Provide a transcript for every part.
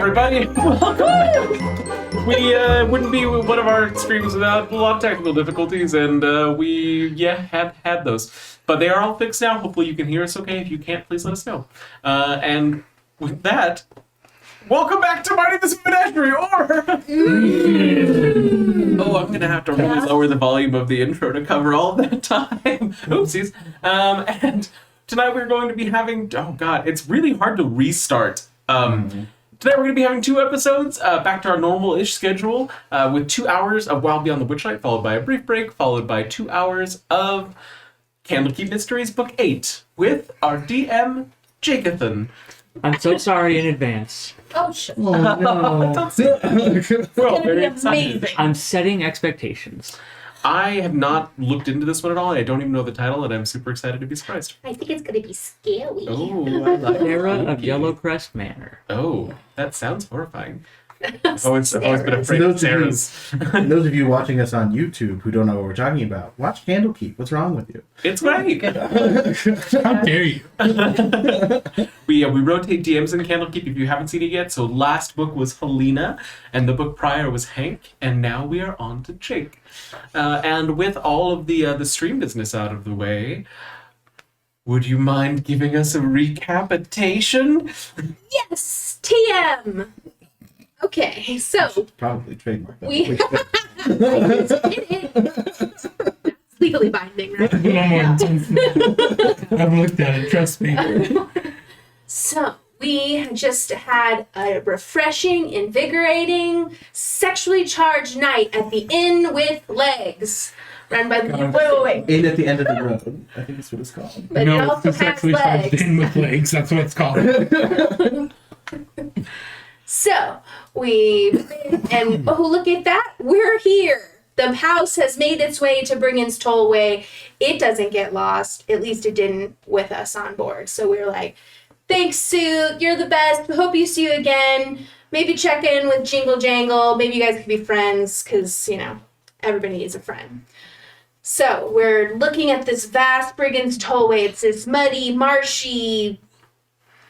everybody. We wouldn't be one of our streams without a lot of technical difficulties, and we have had those. But they are all fixed now. Hopefully you can hear us okay. If you can't, please let us know. And with that, welcome back to Mighty Misfit Menagerie, or... Oh, I'm going to have to really lower the volume of the intro to cover all that time. Oopsies. And tonight we're going to be having... Oh, God, it's really hard to restart. Today we're going to be having 2 episodes, back to our normal-ish schedule, with 2 hours of Wild Beyond the Witchlight, followed by a brief break, followed by 2 hours of Candlekeep Mysteries Book 8, with our DM, Jacothan. I'm so sorry in advance. Oh, shit. Oh, no. Don't say that. We're all very Amazing. excited. I'm setting expectations. I have not looked into this one at all. I don't even know the title, and I'm super excited to be surprised. I think it's going to be scary. Oh, I love it. Era of Spooky. Yellowcrest Manor. Oh, that sounds horrifying. I've always been afraid For of Sarah's. those of you watching us on YouTube who don't know what we're talking about, watch Candlekeep. What's wrong with you? It's great. How dare you? We rotate DMs in Candlekeep if you haven't seen it yet. So last book was Helena, and the book prior was Hank, and now we are on to Jake. And with all of the stream business out of the way, would you mind giving us a recapitation? Yes, TM. Okay, so Probably trademark that. we It's legally binding, right? I've looked at it, trust me. So we had just had a refreshing, invigorating, sexually charged night at the Inn with Legs, run by the wait. In at the end of the road. I think that's what it's called. But it No, also it's has actually charged legs. in with legs. That's what it's called. So and oh, look at that, we're here. The house has made its way to Brigand's Tollway. It doesn't get lost. At least it didn't with us on board. So we were like, thanks, Sue. You're the best. Hope you see you again. Maybe check in with Jingle Jangle. Maybe you guys could be friends because, everybody needs a friend. So we're looking at this vast Brigand's Tollway. It's this muddy, marshy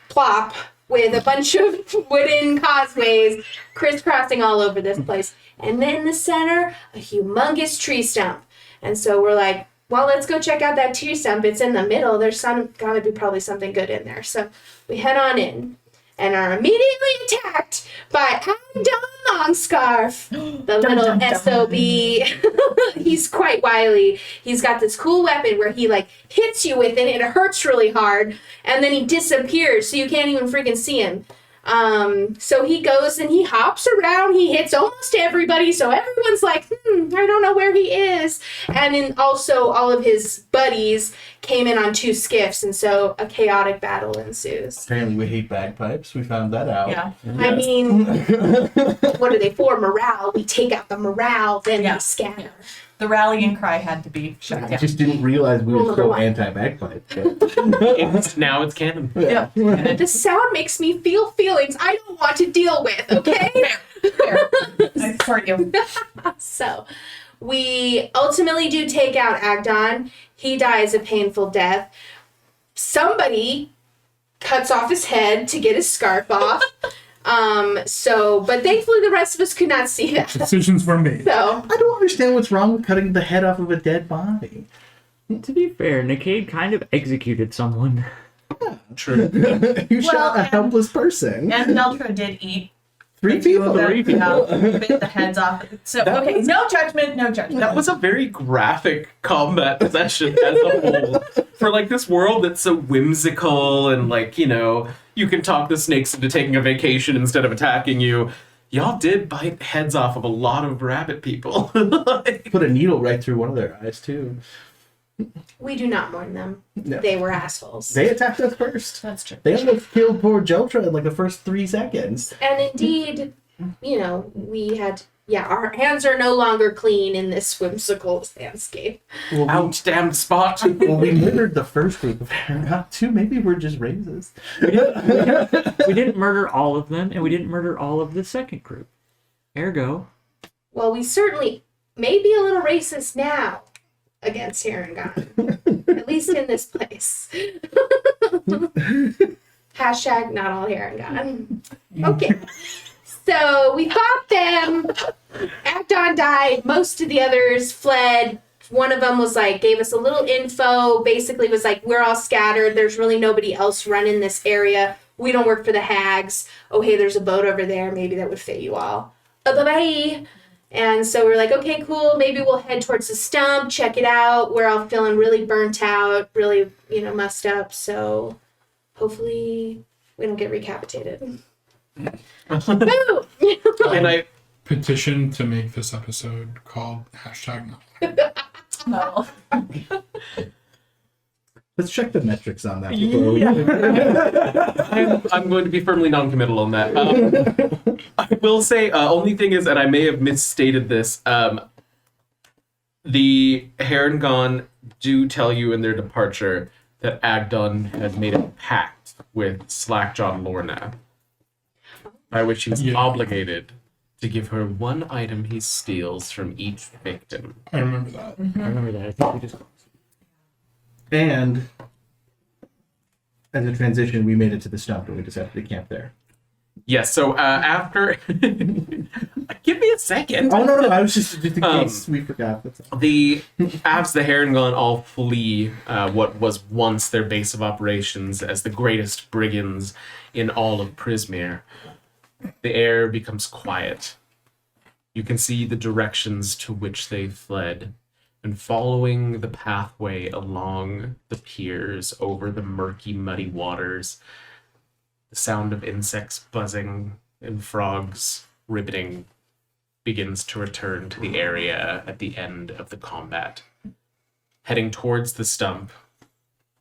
plop with a bunch of wooden causeways crisscrossing all over this place. And then in the center, a humongous tree stump. And so we're like, well, let's go check out that tree stump. It's in the middle. There's gotta be probably something good in there. So we head on in and are immediately attacked by Adam Longscarf, the little SOB. He's quite wily. He's got this cool weapon where he hits you with it. It hurts really hard, and then he disappears, so you can't even freaking see him. So he goes and he hops around. He hits almost everybody, so everyone's like, I don't know where he is. And then also all of his buddies came in on 2 skiffs, and so a chaotic battle ensues. Apparently we hate bagpipes. We found that out. Yeah. I mean, what are they for? Morale. We take out the morale, then we scatter. Yeah. The rallying cry had to be shut I down. just didn't realize we Rule were number so 1. anti-bagpipe. Now it's canon. Yeah. The sound makes me feel feelings I don't want to deal with, okay? Fair. I support you. So, we ultimately do take out Agdon. He dies a painful death. Somebody cuts off his head to get his scarf off. But thankfully the rest of us could not see that. Decisions were made. So, I don't understand what's wrong with cutting the head off of a dead body. To be fair, Nicaid kind of executed someone. True. You shot a helpless person. And Neltra did eat 3 2 people. of them, 3 people. bit the heads off. So, That okay, was- no judgment, no judgment. That was a very graphic combat session as a whole. For this world that's so whimsical and you can talk the snakes into taking a vacation instead of attacking you. Y'all did bite heads off of a lot of rabbit people. Put a needle right through one of their eyes, too. we do not mourn them. No. They were assholes. They attacked us first. That's true. They almost killed poor Jotra in the first 3 seconds. And indeed, we had, our hands are no longer clean in this whimsical landscape. Well, Out damned spot. we murdered the first group of Paragon, too. Maybe we're just racist. We didn't murder all of them, and we didn't murder all of the second group. Ergo, Well, we certainly may be a little racist now against Harangon. At least in this place. Hashtag not all Harangon. Okay. So we fought them. Acton died. Most of the others fled. One of them was like, gave us a little info. Basically was like, we're all scattered. There's really nobody else running this area. We don't work for the hags. Oh, hey, there's a boat over there. Maybe that would fit you all. Bye-bye. And so we're like, okay, cool. Maybe we'll head towards the stump, check it out. We're all feeling really burnt out, really, messed up. So hopefully we don't get recapitated. Boo! And I Petition to make this episode called #No. No. Let's check the metrics on that before we... I'm going to be firmly non-committal on that. I will say, only thing is, and I may have misstated this, the Harengon do tell you in their departure that Agdon had made a pact with Slackjaw Lorna, by which he was obligated to give her one item he steals from each victim. I remember that. I remember that. I think we just. And as a transition, we made it to the stump and we decided to camp there. Yes, so after... Give me a second. Oh, no, I was just in case we forgot. That's all. As the Harengon all flee what was once their base of operations as the greatest brigands in all of Prismere, the air becomes quiet. You can see the directions to which they fled, and following the pathway along the piers over the murky, muddy waters, the sound of insects buzzing and frogs ribbiting begins to return to the area at the end of the combat. Heading towards the stump,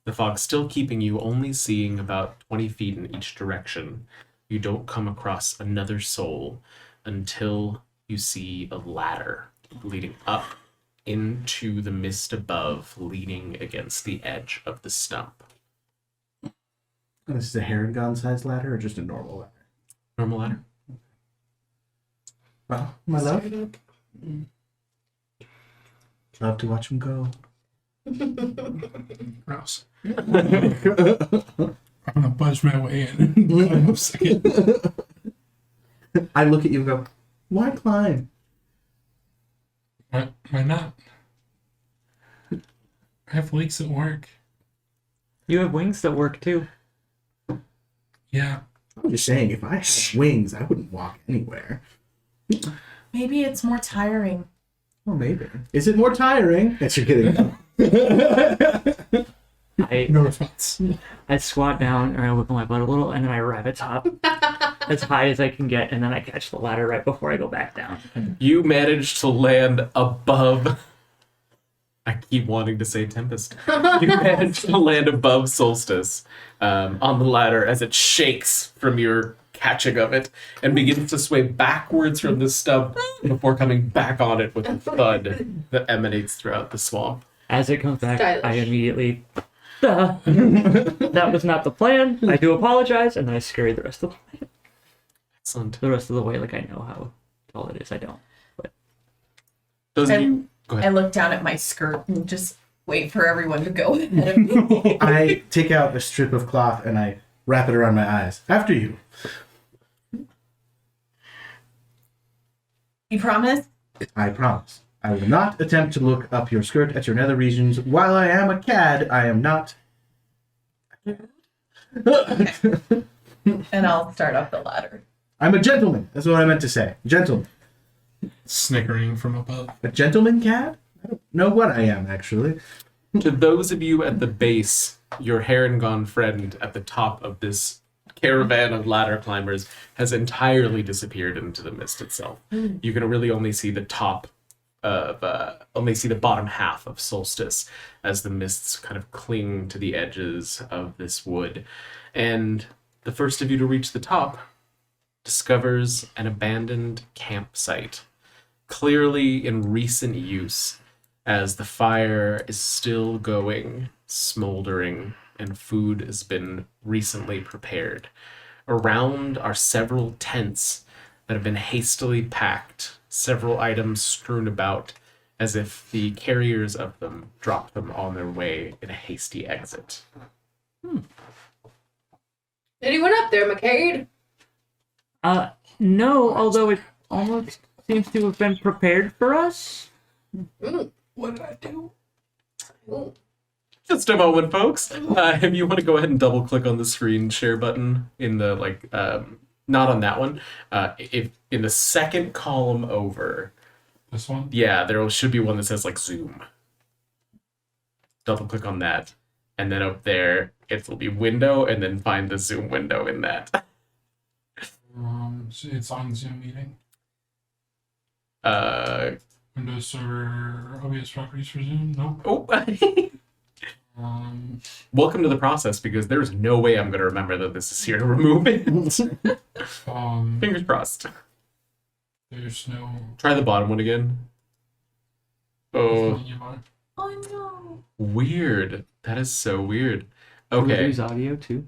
the fog still keeping you only seeing about 20 feet in each direction. You don't come across another soul until you see a ladder leading up into the mist above, leaning against the edge of the stump. This is a Harengon-sized ladder or just a normal ladder? Normal ladder? Well, my love. Love to watch him go. Gross. I'm gonna buzz my way in. In a second. I look at you and go, why climb? Why not? I have leaks at work. You have wings that work too. Yeah. I'm just saying, if I had wings, I wouldn't walk anywhere. Maybe it's more tiring. Well, maybe. Is it more tiring? Yes, you're kidding. No response. I squat down and I wiggle my butt a little and then I rabbit hop as high as I can get and then I catch the ladder right before I go back down. You managed to land above... I keep wanting to say Tempest. You managed to land above Solstice on the ladder as it shakes from your catching of it and begins to sway backwards from the stump before coming back on it with a thud that emanates throughout the swamp. As it comes back, Stylish. I immediately... That was not the plan. I do apologize, and then I scurry the rest of Excellent. the way like I know how tall it is. I don't. But Those of And you... Go I ahead. look down at my skirt and just wait for everyone to go ahead of me. I take out a strip of cloth and I wrap it around my eyes. After you. You promise? I promise. I will not attempt to look up your skirt at your nether regions. While I am a cad, I am not... And I'll start up the ladder. I'm a gentleman. That's what I meant to say. Gentleman. Snickering from above. A gentleman cad? I don't know what I am, actually. To those of you at the base, your Harengon friend at the top of this caravan of ladder climbers has entirely disappeared into the mist itself. You can really only see the top of, only see the bottom half of Solstice as the mists kind of cling to the edges of this wood. And the first of you to reach the top discovers an abandoned campsite, clearly in recent use, as the fire is still going, smoldering, and food has been recently prepared. Around are several tents that have been hastily packed, several items strewn about, as if the carriers of them dropped them on their way in a hasty exit. Anyone up there, McCade? No, although it almost seems to have been prepared for us. What did I do? Ooh. Just a moment, folks. If you want to go ahead and double click on the screen share button in the not on that one. If in the second column over, This one? yeah, there should be one that says like Zoom. Double click on that, and then up there it will be window, and then find the Zoom window in that. So it's on Zoom meeting. Uh Windows Server OBS properties for Zoom. Nope. oh. Um, Welcome to the process, because there's no way I'm going to remember that this is here to remove it. Fingers crossed. there's no. Try the bottom one again. Oh, Oh no. weird. That is so weird. Do we Okay. use audio too?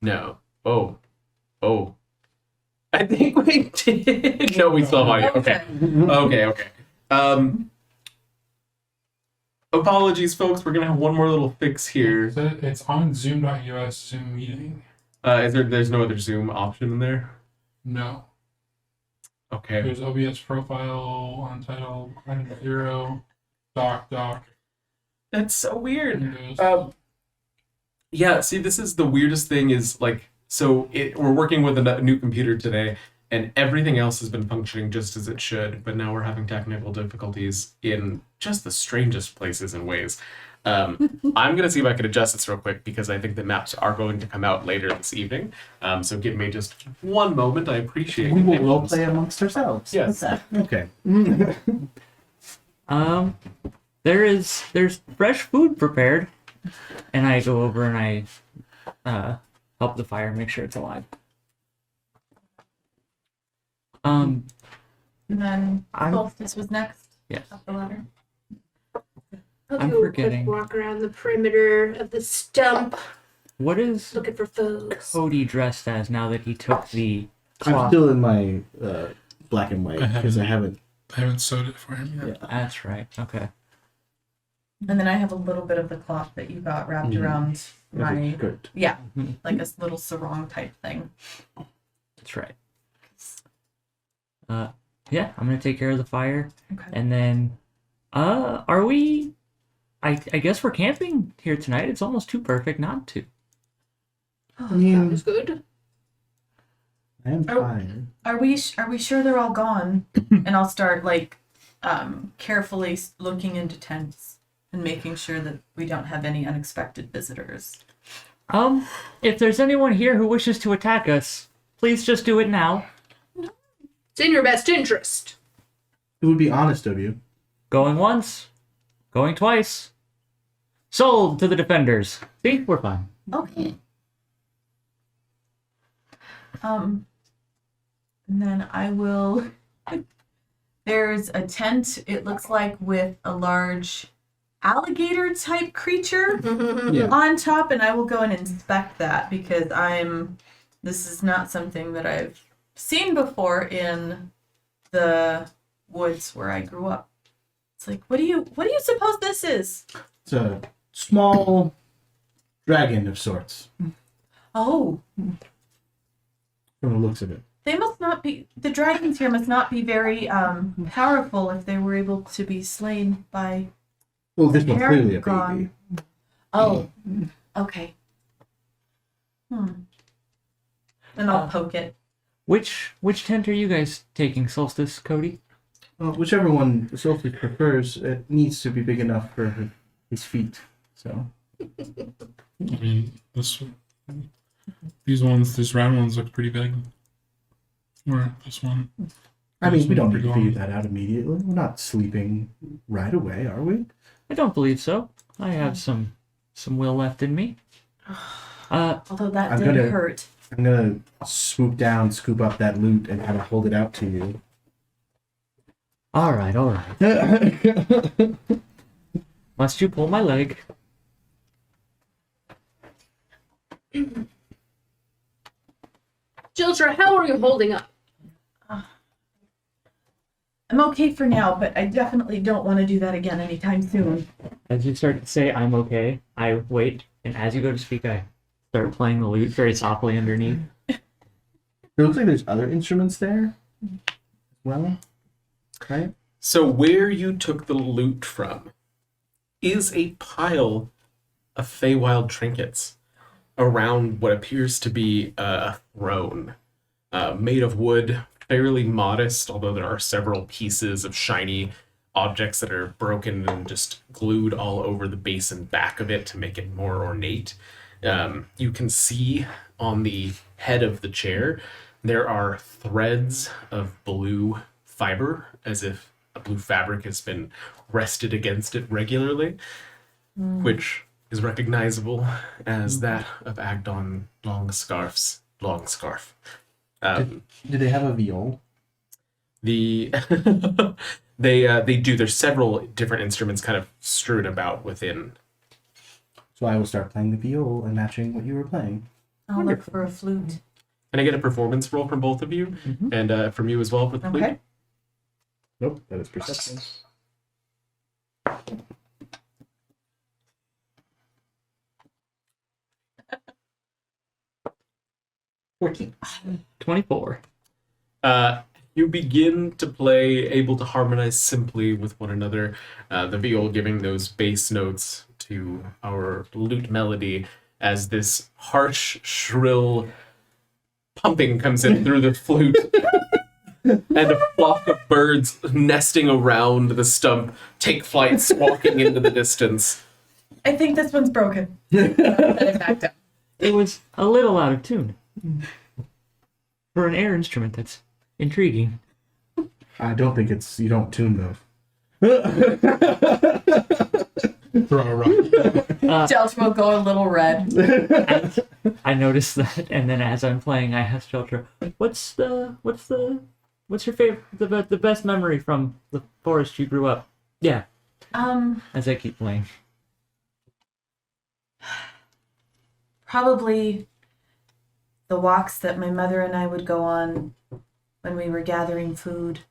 No. Oh. I think we did. No, we still have audio. Okay. Okay. Apologies, folks. We're gonna have one more little fix here. It's on Zoom.us Zoom meeting. There's no other Zoom option in there? No. Okay. There's OBS profile, untitled, item 0, doc, That's so weird. Windows. Yeah, see, this is the weirdest thing is like, we're working with a new computer today, and everything else has been functioning just as it should, but now we're having technical difficulties in just the strangest places and ways. I'm going to see if I can adjust this real quick, because I think the maps are going to come out later this evening. So give me just one moment. I appreciate We it. will role play amongst ourselves. Yes. Okay. There's fresh food prepared, and I go over and I help the fire make sure it's alive. And then I'm- Solstice was next. Yes. Up the ladder. I'll I'm do a forgetting. quick walk around the perimeter of the stump, What is looking for foes. Cody dressed as now that he took the I'm cloth? still in my black and white because I haven't. I haven't sewed it for him yet. That's right. Okay. And then I have a little bit of the cloth that you got wrapped around my Good. like a little sarong type thing. That's right. Yeah, I'm gonna take care of the fire, Okay. and then, are we? I guess we're camping here tonight. It's almost too perfect not to. I mean, Sounds good. I am Oh. tired. Are we sure they're all gone? And I'll start carefully looking into tents and making sure that we don't have any unexpected visitors. If there's anyone here who wishes to attack us, please just do it now. It's in your best interest. It would be honest of you. Going once, going twice. Sold to the defenders. See, we're fine. Okay. And then I will. There's a tent, it looks like, with a large alligator type creature Yeah. on top, and I will go and inspect that because this is not something that I've seen before in the woods where I grew up. It's like, what do you suppose this is? It's a small dragon of sorts, Oh, from the looks of it. they must not be, the dragons here must not be very powerful if they were able to be slain by. Oh, this one's clearly a Paragon. baby. Oh, okay. And I'll poke it. Which tent are you guys taking, Solstice, Cody? Well, whichever one Sophie prefers, it needs to be big enough for his feet. So I mean, these round ones look pretty big. Or this one. I mean, we don't need Pretty to long. figure that out immediately. We're not sleeping right away, are we? I don't believe so. I have some will left in me. Although that I'm did gonna- hurt. I'm gonna swoop down, scoop up that loot, and kind of hold it out to you. All right. Must you pull my leg? Jiltra, how are you holding up? I'm okay for now, but I definitely don't want to do that again anytime soon. As you start to say, I'm okay, I wait, and as you go to speak, I start playing the lute very softly underneath. It looks like there's other instruments there as well, right? So where you took the loot from is a pile of Feywild trinkets around what appears to be a throne made of wood, fairly modest, although there are several pieces of shiny objects that are broken and just glued all over the base and back of it to make it more ornate. You can see on the head of the chair there are threads of blue fiber, as if a blue fabric has been rested against it regularly, which is recognizable as that of Agdon Longscarf's long scarf. Do they have a viol? The they do. There's several different instruments kind of strewn about within. So I will start playing the viol and matching what you were playing. I'll look for a flute. Can I get a performance roll from both of you, and from you as well for the flute? Okay. Nope, that is perception. $14. 24. You begin to play, able to harmonize simply with one another. The viol giving those bass notes to our lute melody as this harsh, shrill pumping comes in through the flute. And a flock of birds nesting around the stump take flight, squawking into the distance. I think this one's broken. Set it back down. It was a little out of tune. For an air instrument, that's intriguing. I don't think it's, you don't tune those. Throw a rock. Jeltra will go a little red. I noticed that, and then as I'm playing, I asked Jeltra, "What's your favorite, the best memory from the forest you grew up?" Yeah, as I keep playing. Probably the walks that my mother and I would go on when we were gathering food.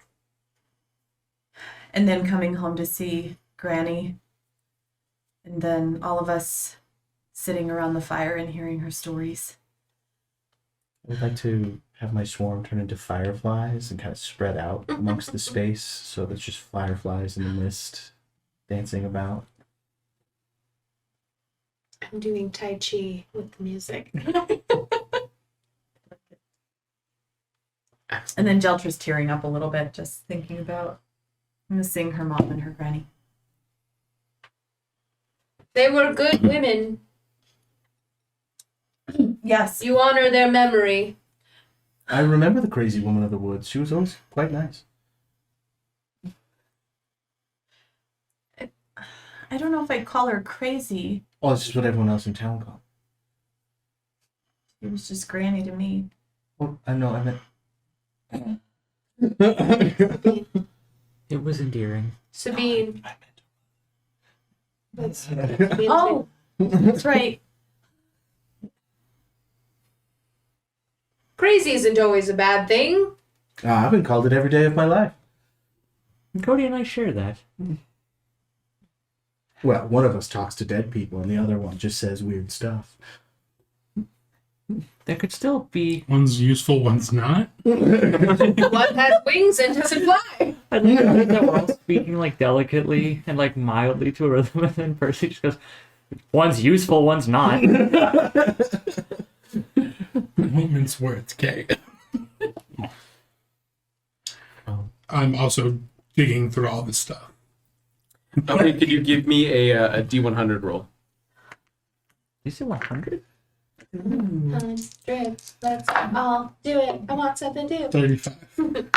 And then coming home to see Granny. And then all of us sitting around the fire and hearing her stories. I would like to have my swarm turn into fireflies and kind of spread out amongst the space so there's just fireflies in the mist dancing about. I'm doing Tai Chi with the music. And then Jeltra's tearing up a little bit, just thinking about missing her mom and her granny. They were good women. Yes. You honor their memory. I remember the crazy woman of the woods. She was always quite nice. I don't know if I'd call her crazy. Oh, it's just what everyone else in town called. It was just Granny to me. Oh, I know, I meant... It was endearing. Sabine. That's Oh, that's right. Crazy isn't always a bad thing. I've been called it every day of my life. Cody and I share that. Well, one of us talks to dead people and the other one just says weird stuff. There could still be. One's useful, one's not. One has wings and doesn't fly. I think that we're all speaking like delicately and like mildly to a rhythm, and then Percy just goes, "One's useful, one's not." Moments where it's gay. I'm also digging through all this stuff. Okay, could you give me a D100 roll? You said 100? Strips. Let's all do it. I want something to do. 35.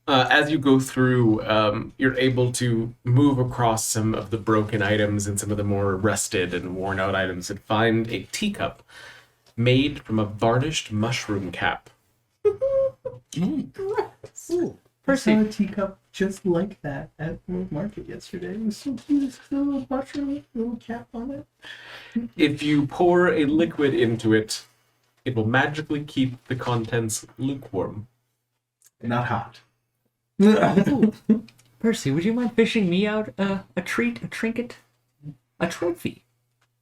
As you go through, you're able to move across some of the broken items and some of the more rusted and worn out items and find a teacup made from a varnished mushroom cap. I saw a teacup just like that at World Market yesterday. It was so cute. It's got a little mushroom, little cap on it. If you pour a liquid into it, it will magically keep the contents lukewarm. Not hot. Percy, would you mind fishing me out a treat, a trinket, a trophy?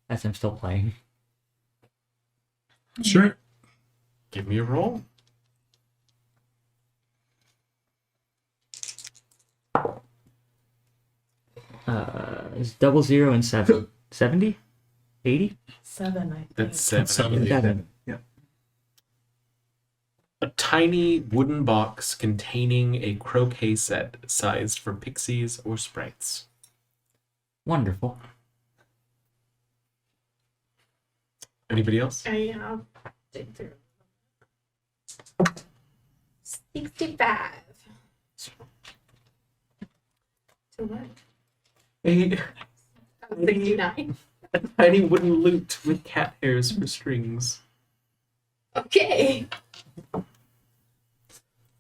As I'm still playing. Sure. Give me a roll. It's 00 and 7. 70? 80? 7, I think. That's 7. Seven. Seven. Yeah. A tiny wooden box containing a croquet set sized for pixies or sprites. Wonderful. Anybody else? I dig through. 65. So what? A 69. tiny wooden lute with cat hairs for strings. Okay.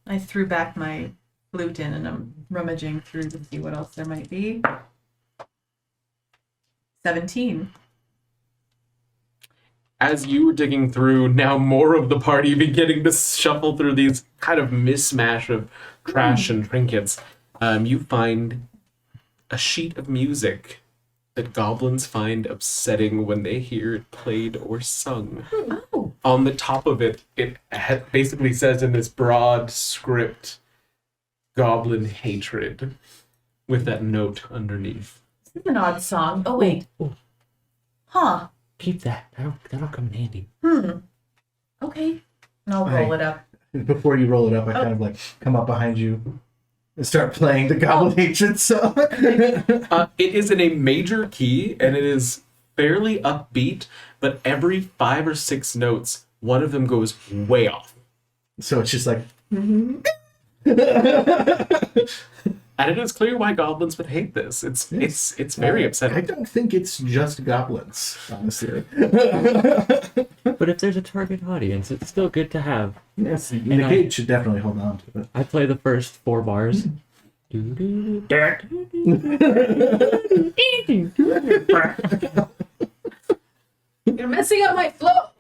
I threw back my flute in and I'm rummaging through to see what else there might be. 17. As you were digging through, now more of the party beginning to shuffle through these kind of mishmash of trash and trinkets, you find a sheet of music that goblins find upsetting when they hear it played or sung. Oh. On the top of it, it basically says in this broad script, "Goblin hatred," with that note underneath. This is an odd song. Oh, wait. Oh, Huh. keep that. That'll come in handy. Okay. And I'll Right. roll it up. Before you roll it up, I kind of like come up behind you and start playing the Goblin Hatred song. It is in a major key, and it is fairly upbeat, but every 5 or 6 notes, one of them goes way off. So it's just like, And it is clear why goblins would hate this. It's very I upsetting. don't think it's just goblins, honestly. But if there's a target audience, it's still good to have. Yes, the And Cage should definitely hold on to it. I play the first 4 bars. You're messing up my flow.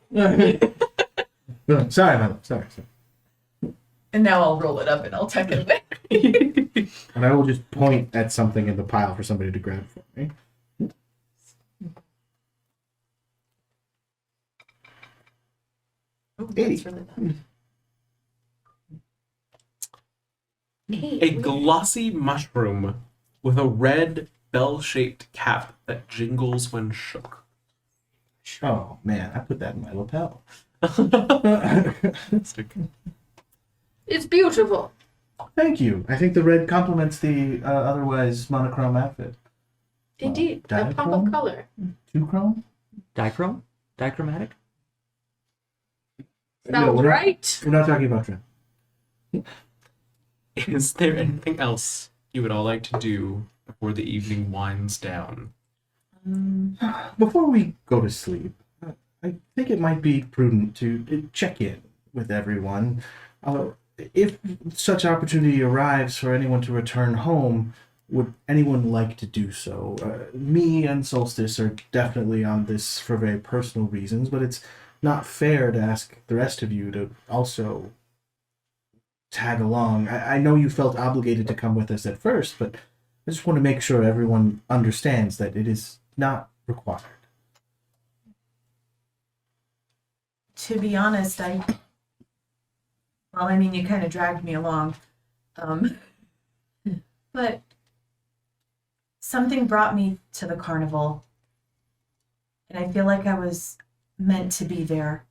No, sorry, my love. Sorry. And now I'll roll it up and I'll tuck it away. And I will just point at something in the pile for somebody to grab for me. Oh, that's really bad. A glossy mushroom with a red bell-shaped cap that jingles when shook. Oh, man, I put that in my lapel. It's beautiful. Thank you. I think the red complements the otherwise monochrome outfit. Indeed. A pop of color. Two chrome? Dichrome? Dichromatic? Sounds we're not- right. We're not talking about trim. Is there anything else you would all like to do before the evening winds down? Before we go to sleep, I think it might be prudent to check in with everyone. If such opportunity arrives for anyone to return home, would anyone like to do so? Me and Solstice are definitely on this for very personal reasons, but it's not fair to ask the rest of you to also tag along. I know you felt obligated to come with us at first, but I just want to make sure everyone understands that it is not required. To be honest, you kind of dragged me along. But something brought me to the carnival. And I feel like I was meant to be there.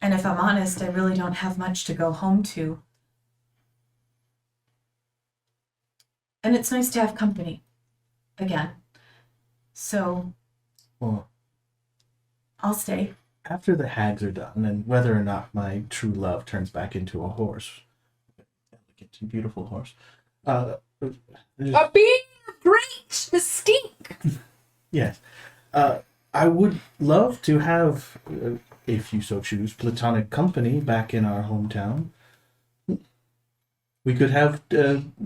And if I'm honest, I really don't have much to go home to. And it's nice to have company again. So Well, I'll stay. after the hags are done, and whether or not my true love turns back into a horse, elegant and beautiful horse, A being of great mystique. yes, I would love to have, if you so choose, platonic company back in our hometown. We could have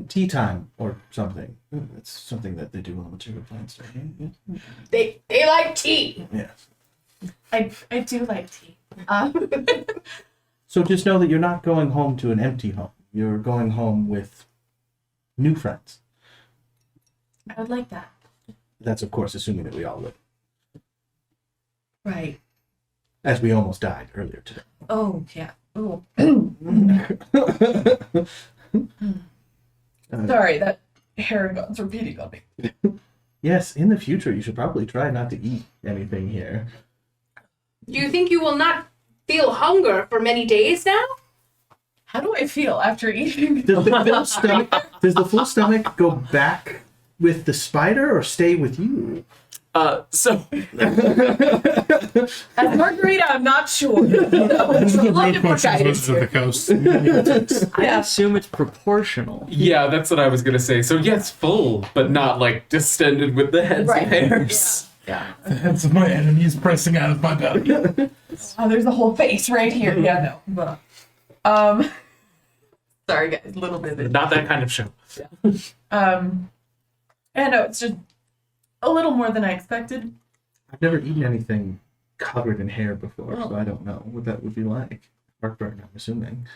tea time or something. It's something that they do on the material plans. They like tea. Yes. I do like tea. So just know that you're not going home to an empty home. You're going home with new friends. I would like that. That's, of course, assuming that we all live. Right. As we almost died earlier today. Oh, yeah. Oh. Sorry, that hair god's repeating on me. Yes, in the future, you should probably try not to eat anything here. Do you think you will not feel hunger for many days now? How do I feel after eating? Does the full stomach go back with the spider or stay with you? So As Margarita, I'm not sure. Those are the real Looking for questions guidance closer to the coast. I assume it's proportional. yeah, that's what I was gonna say. So yes, full, but not like distended with the heads Right. of hairs. Yeah. The heads of my enemies pressing out of my belly. Oh, there's a whole face right here. Yeah, no. Sorry guys, a little bit. Not that kind of show. And no, it's just a little more than I expected. I've never eaten anything covered in hair before, so I don't know what that would be like. Heartburn, I'm assuming.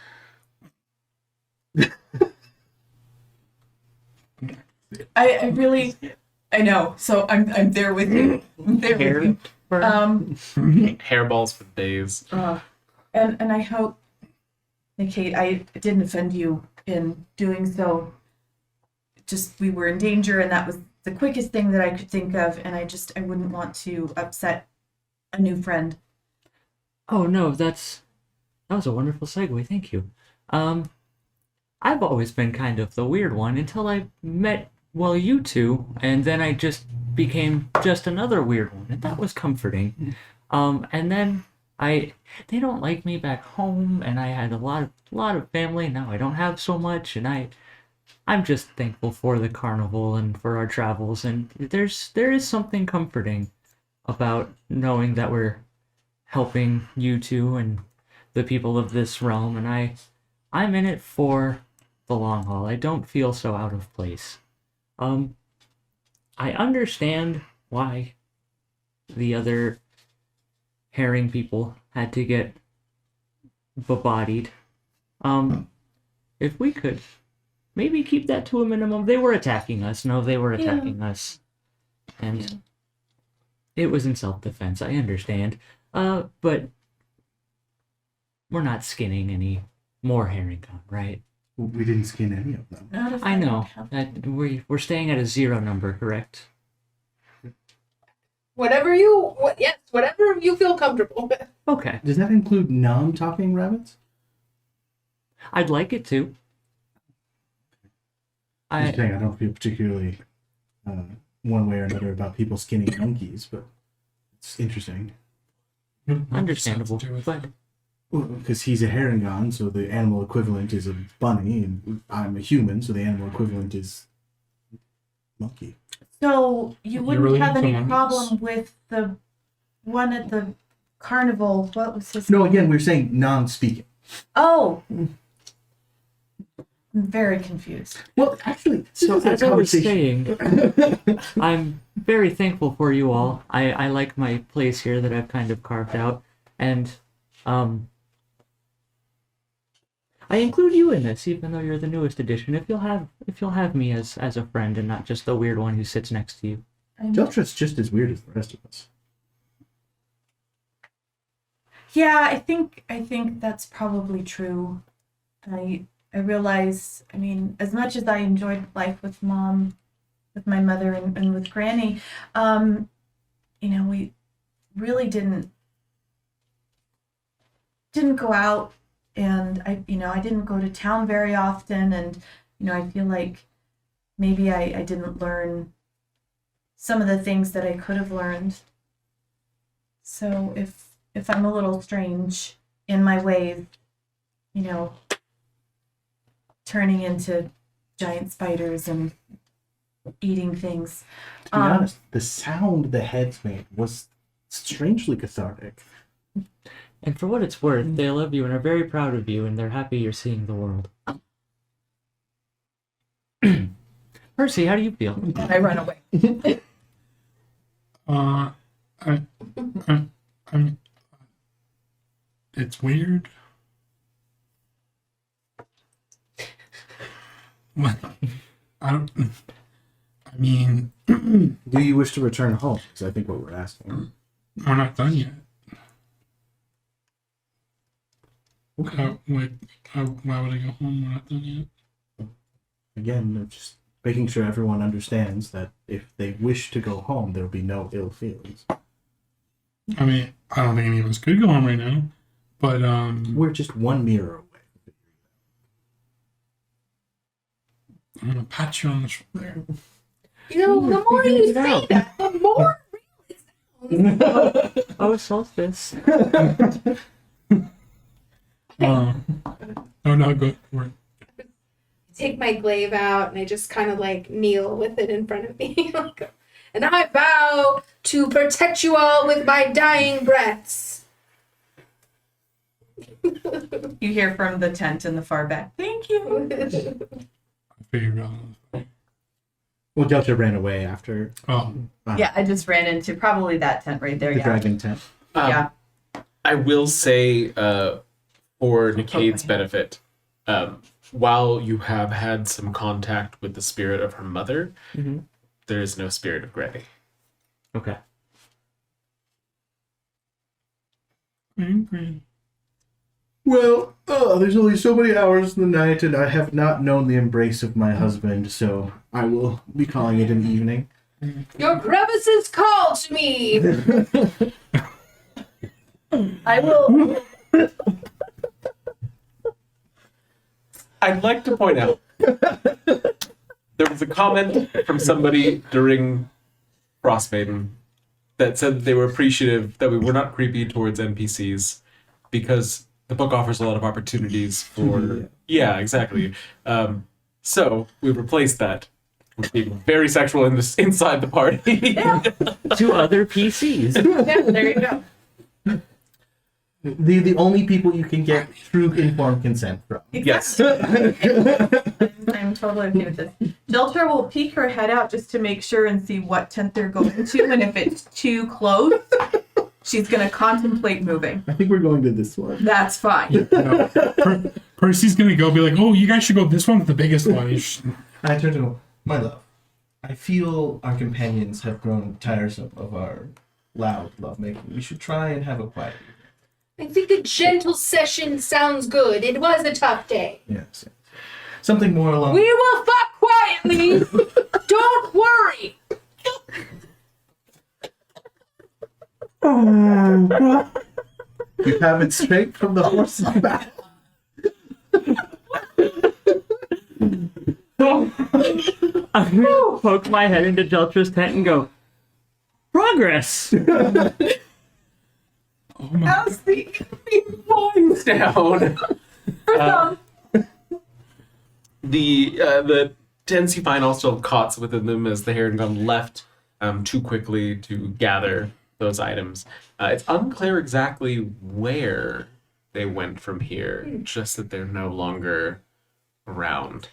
I really, I know. So I'm there with you. I'm there Hair with you. burn? Hairballs for days. And I hope, Kate, I didn't offend you in doing so. Just we were in danger, and that was the quickest thing that I could think of, and I wouldn't want to upset a new friend. Oh no, that was a wonderful segue. Thank you. I've always been kind of the weird one until I met you two, and then I just became just another weird one, and that was comforting. And then they don't like me back home, and I had a lot of family. Now I don't have so much, and I'm just thankful for the carnival and for our travels, and there is something comforting about knowing that we're helping you two and the people of this realm, and I'm in it for the long haul. I don't feel so out of place. I understand why the other herring people had to get bodied. If we could maybe keep that to a minimum. They were attacking us. No, they were attacking us. And it was in self-defense, I understand. But we're not skinning any more herring, right? We didn't skin any of them. Not if I know. don't have- That we're staying at a 0 number, correct? Whatever you feel comfortable with. Okay. Does that include non-talking rabbits? I'd like it to. I'm saying I don't feel particularly one way or another about people skinning monkeys, but it's interesting. Understandable, but Because he's a Harengon, so the animal equivalent is a bunny, and I'm a human, so the animal equivalent is monkey. So you wouldn't really have into any monkeys? problem with the one at the carnival. What was his No, name? again, we're saying non-speaking. Oh. I'm very confused. Well, actually, so this is a as I was conversation. saying, I'm very thankful for you all. I like my place here that I've kind of carved out, and I include you in this, even though you're the newest addition. If you'll have me as a friend and not just the weird one who sits next to you. Deltra's just as weird as the rest of us. Yeah, I think that's probably true. I realize, I mean, as much as I enjoyed life with Mom, with my mother, and with Granny, we really didn't go out, and I didn't go to town very often, and I feel like maybe I didn't learn some of the things that I could have learned. So if I'm a little strange in my ways, turning into giant spiders and eating things. To be honest, the sound the heads made was strangely cathartic. And for what it's worth, they love you and are very proud of you, and they're happy you're seeing the world. Percy, how do you feel? I run away. It's weird. I mean, Do you wish to return home? Is I think what we're asking. we're not done yet. Okay. Why would I go home? We're not done yet. again, just making sure everyone understands that if they wish to go home, there'll be no ill feelings. I mean, I don't think any of us could go home right now, but We're just one mirror away. I'm gonna pat you on the shoulder. You know, the more you say that, the more real it sounds. Oh, solstice. Oh no, go. Take my glaive out and I just kind of like kneel with it in front of me. And I vow to protect you all with my dying breaths. You hear from the tent in the far back. Thank you. Figured out. Well, Delta ran away after Yeah, I just ran into probably that tent right there. the Yeah. dragon tent. Yeah. I will say, for Nicade's benefit, while you have had some contact with the spirit of her mother, there is no spirit of Gray. Okay. Well, there's only so many hours in the night, and I have not known the embrace of my husband, so I will be calling it an evening. Your crevices call to me. I will. I'd like to point out there was a comment from somebody during Frostmaiden that said that they were appreciative that we were not creepy towards NPCs because the book offers a lot of opportunities for... Yeah, exactly. So we replaced that with being very sexual inside the party. To other PCs. Yeah, there you go. The only people you can get true informed consent from. Yes. I'm totally okay with this. Delta will peek her head out just to make sure and see what tent they're going to, and if it's too close, she's gonna contemplate moving. I think we're going to this one. That's fine. No. Percy's gonna go be like, oh, you guys should go this one with the biggest one. I turn to him. My love, I feel our companions have grown tiresome of our loud lovemaking. We should try and have a quiet evening. I think a gentle session sounds good. It was a tough day. Yes. Something more along... We will fuck quietly. Don't worry. You have it straight from the horse's back. I'm gonna poke my head into Deltra's tent and go, progress! Oh my! How's the Falling down. The tents you find also have cots within them as the Herringon left too quickly to gather those items. It's unclear exactly where they went from here, just that they're no longer around.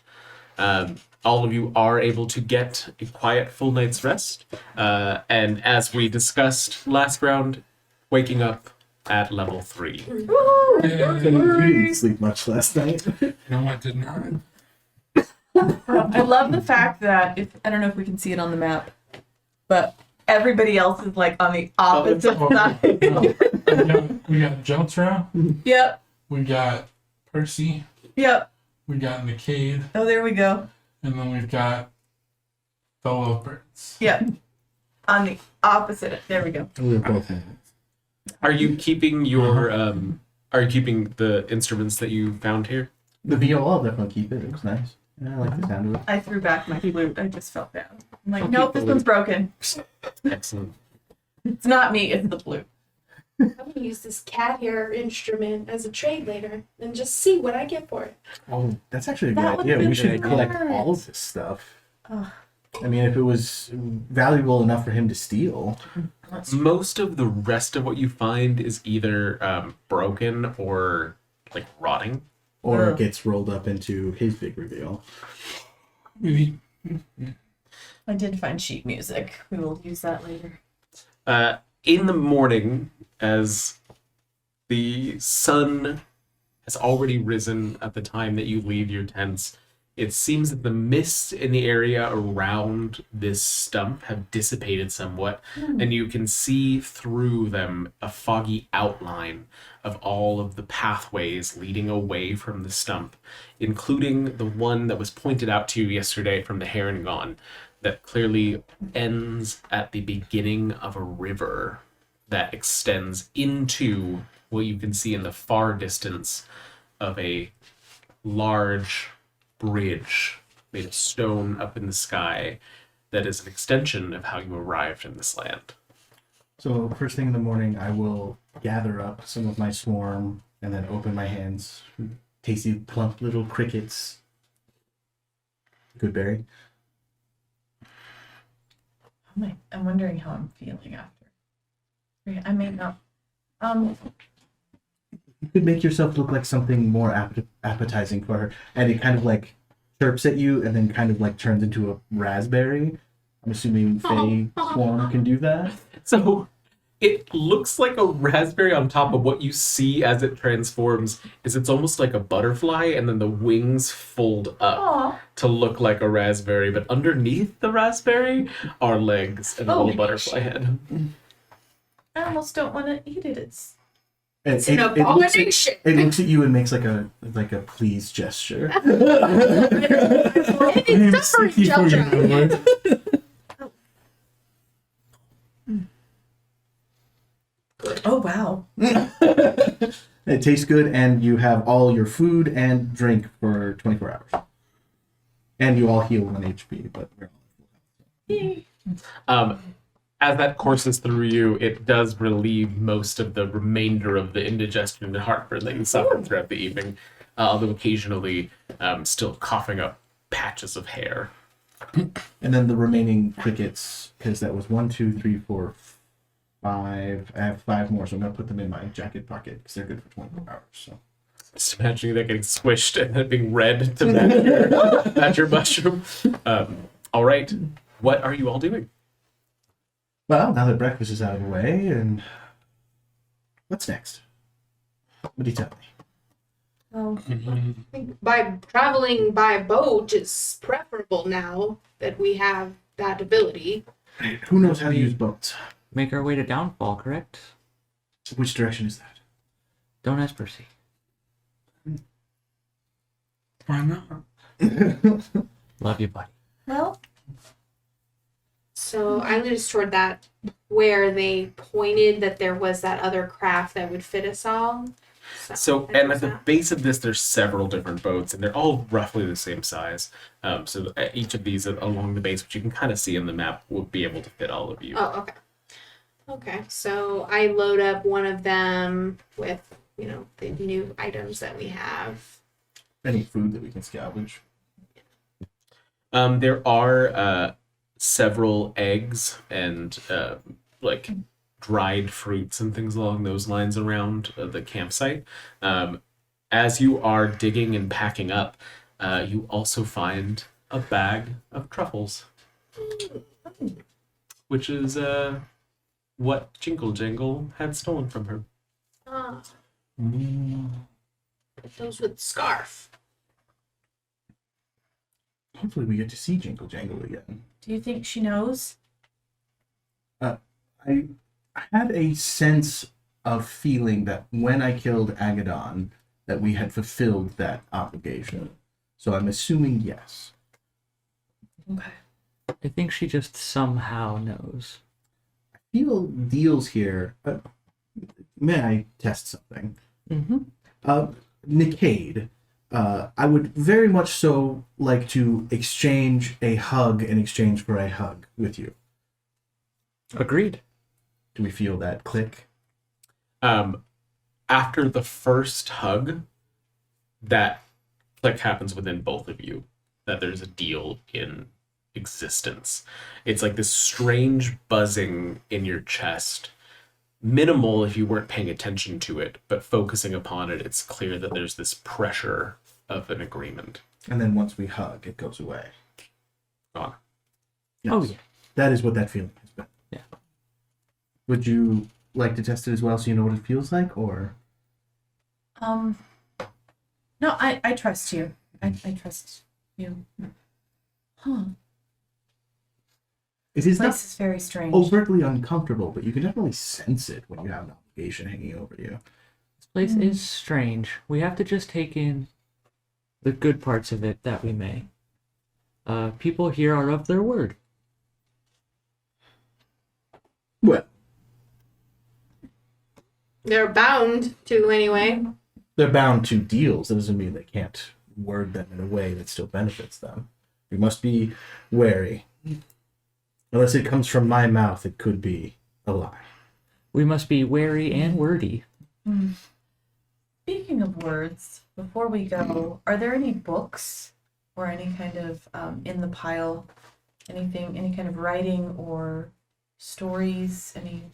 All of you are able to get a quiet full night's rest, and as we discussed last round, waking up at level 3. You didn't sleep much last night. No, I did not. I love the fact that I don't know if we can see it on the map, but everybody else is like on the opposite side. We got Jeltra, Yep. we got Percy, Yep. we got Nicade, Oh, there we go. and then we've got the Lovebirds. Yep. On the opposite. There we go. We were both in. Are you keeping your are you keeping the instruments that you found here? The VO, I'll definitely keep it. It was nice. Yeah, I like the sound of it. I threw back my flute. I just felt bad. I'm like, I'll nope, keep this the one's broken. Excellent. It's not me, it's the flute. I'm gonna use this cat hair instrument as a trade later and just see what I get for it. Oh, that's actually a That good would idea. be We should good. collect all of this stuff. Ugh. I mean, if it was valuable enough for him to steal. Most of the rest of what you find is either broken or like rotting. Or Ugh. it gets rolled up into his big reveal. Maybe I did find sheet music. We will use that later. In the morning, as the sun has already risen at the time that you leave your tents, it seems that the mists in the area around this stump have dissipated somewhat, and you can see through them a foggy outline of all of the pathways leading away from the stump, including the one that was pointed out to you yesterday from the Herringon, that clearly ends at the beginning of a river that extends into what you can see in the far distance of a large bridge made of stone up in the sky that is an extension of how you arrived in this land. So first thing in the morning, I will gather up some of my swarm and then open my hands. Tasty, plump little crickets. Good berry. I'm wondering how I'm feeling after. I may not. You could make yourself look like something more appetizing for her. And it kind of like chirps at you and then kind of like turns into a raspberry. I'm assuming Faye Swarm can do that. So it looks like a raspberry on top of what you see as it transforms is it's almost like a butterfly, and then the wings fold up to look like a raspberry, but underneath the raspberry are legs and a little butterfly head. I almost don't want to eat it. It's an abomination. It looks at you and makes like a please gesture. It's suffering, Jeltra. Oh wow. It tastes good, and you have all your food and drink for 24 hours. And you all heal 1 HP, but we're all As that courses through you, it does relieve most of the remainder of the indigestion and heartburn that you suffered throughout the evening, although occasionally still coughing up patches of hair. And then the remaining crickets, because that was 1, 2, 3, 4, 5. I have 5 more, so I'm going to put them in my jacket pocket because they're good for 24 hours. So. Just imagining that getting squished and then being red to match your mushroom. All right. What are you all doing? Well, now that breakfast is out of the way, and what's next? What do you tell me? I think by traveling by boat is preferable now that we have that ability. Who knows how to use boats? Make our way to Downfall, correct? Which direction is that? Don't ask Percy. Why not? Love you, buddy. Well, So I lead us toward that where they pointed that there was that other craft that would fit us all. So, and at the base of this, there's several different boats, and they're all roughly the same size. So each of these along the base, which you can kind of see in the map, will be able to fit all of you. Oh, okay. Okay, so I load up one of them with, the new items that we have. Any food that we can scavenge? There are several eggs and like dried fruits and things along those lines around the campsite. As you are digging and packing up, you also find a bag of truffles, which is what Jingle Jangle had stolen from her. Those with scarf. Hopefully we get to see Jingle Jangle again. do you think she knows? I had a sense of feeling that when I killed Agadon, that we had fulfilled that obligation. So I'm assuming yes. Okay. I think she just somehow knows. I feel deals here. May I test something? Mm-hmm. Nickade, I would very much so like to exchange a hug in exchange for a hug with you. Agreed. Do we feel that click? After the first hug, that click happens within both of you, that there's a deal in existence. It's like this strange buzzing in your chest. Minimal if you weren't paying attention to it, but focusing upon it, it's clear that there's this pressure of an agreement. And then once we hug, it goes away. Gone. Yes. Oh, yeah. That is what that feeling has been. Yeah. Would you like to test it as well so you know what it feels like, or? No, I trust you. I trust You. Huh. It This is place not is very strange. overtly uncomfortable, but you can definitely sense it when you have an obligation hanging over you. This place is strange. We have to just take in the good parts of it that we may. People here are of their word. Well, They're bound to anyway. they're bound to deals. That doesn't mean they can't word them in a way that still benefits them. We must be wary. Unless it comes from my mouth, it could be a lie. We must be wary and wordy. Speaking of words, before we go, are there any books or any kind of in the pile, anything, any kind of writing or stories, any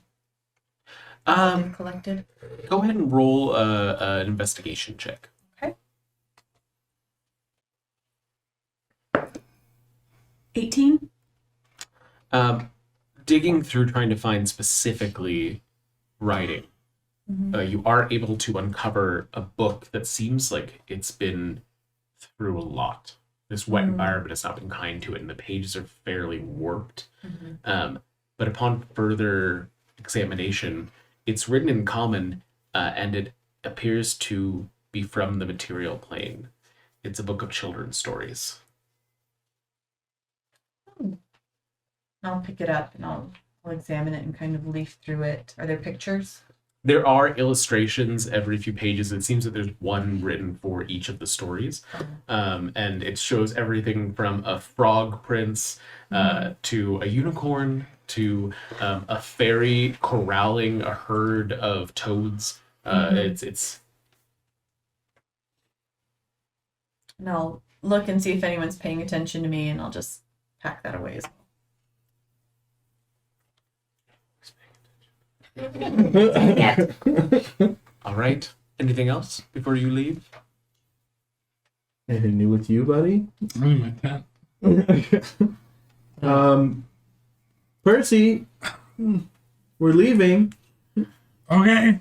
that they've collected? Go ahead and roll an investigation check. Okay. 18. Digging through trying to find specifically writing, you are able to uncover a book that seems like it's been through a lot. This wet environment has not been kind to it, and the pages are fairly warped. But upon further examination, it's written in common, and it appears to be from the material plane. It's a book of children's stories. I'll pick it up and I'll examine it and kind of leaf through it. Are there pictures? There are illustrations every few pages. It seems that there's one written for each of the stories. And it shows everything from a frog prince to a unicorn to a fairy corralling a herd of toads. It's And I'll look and see if anyone's paying attention to me, and I'll just pack that away as well. all right. Anything else before you leave? Anything new with you, buddy? Really my tent. Percy, we're leaving. Okay.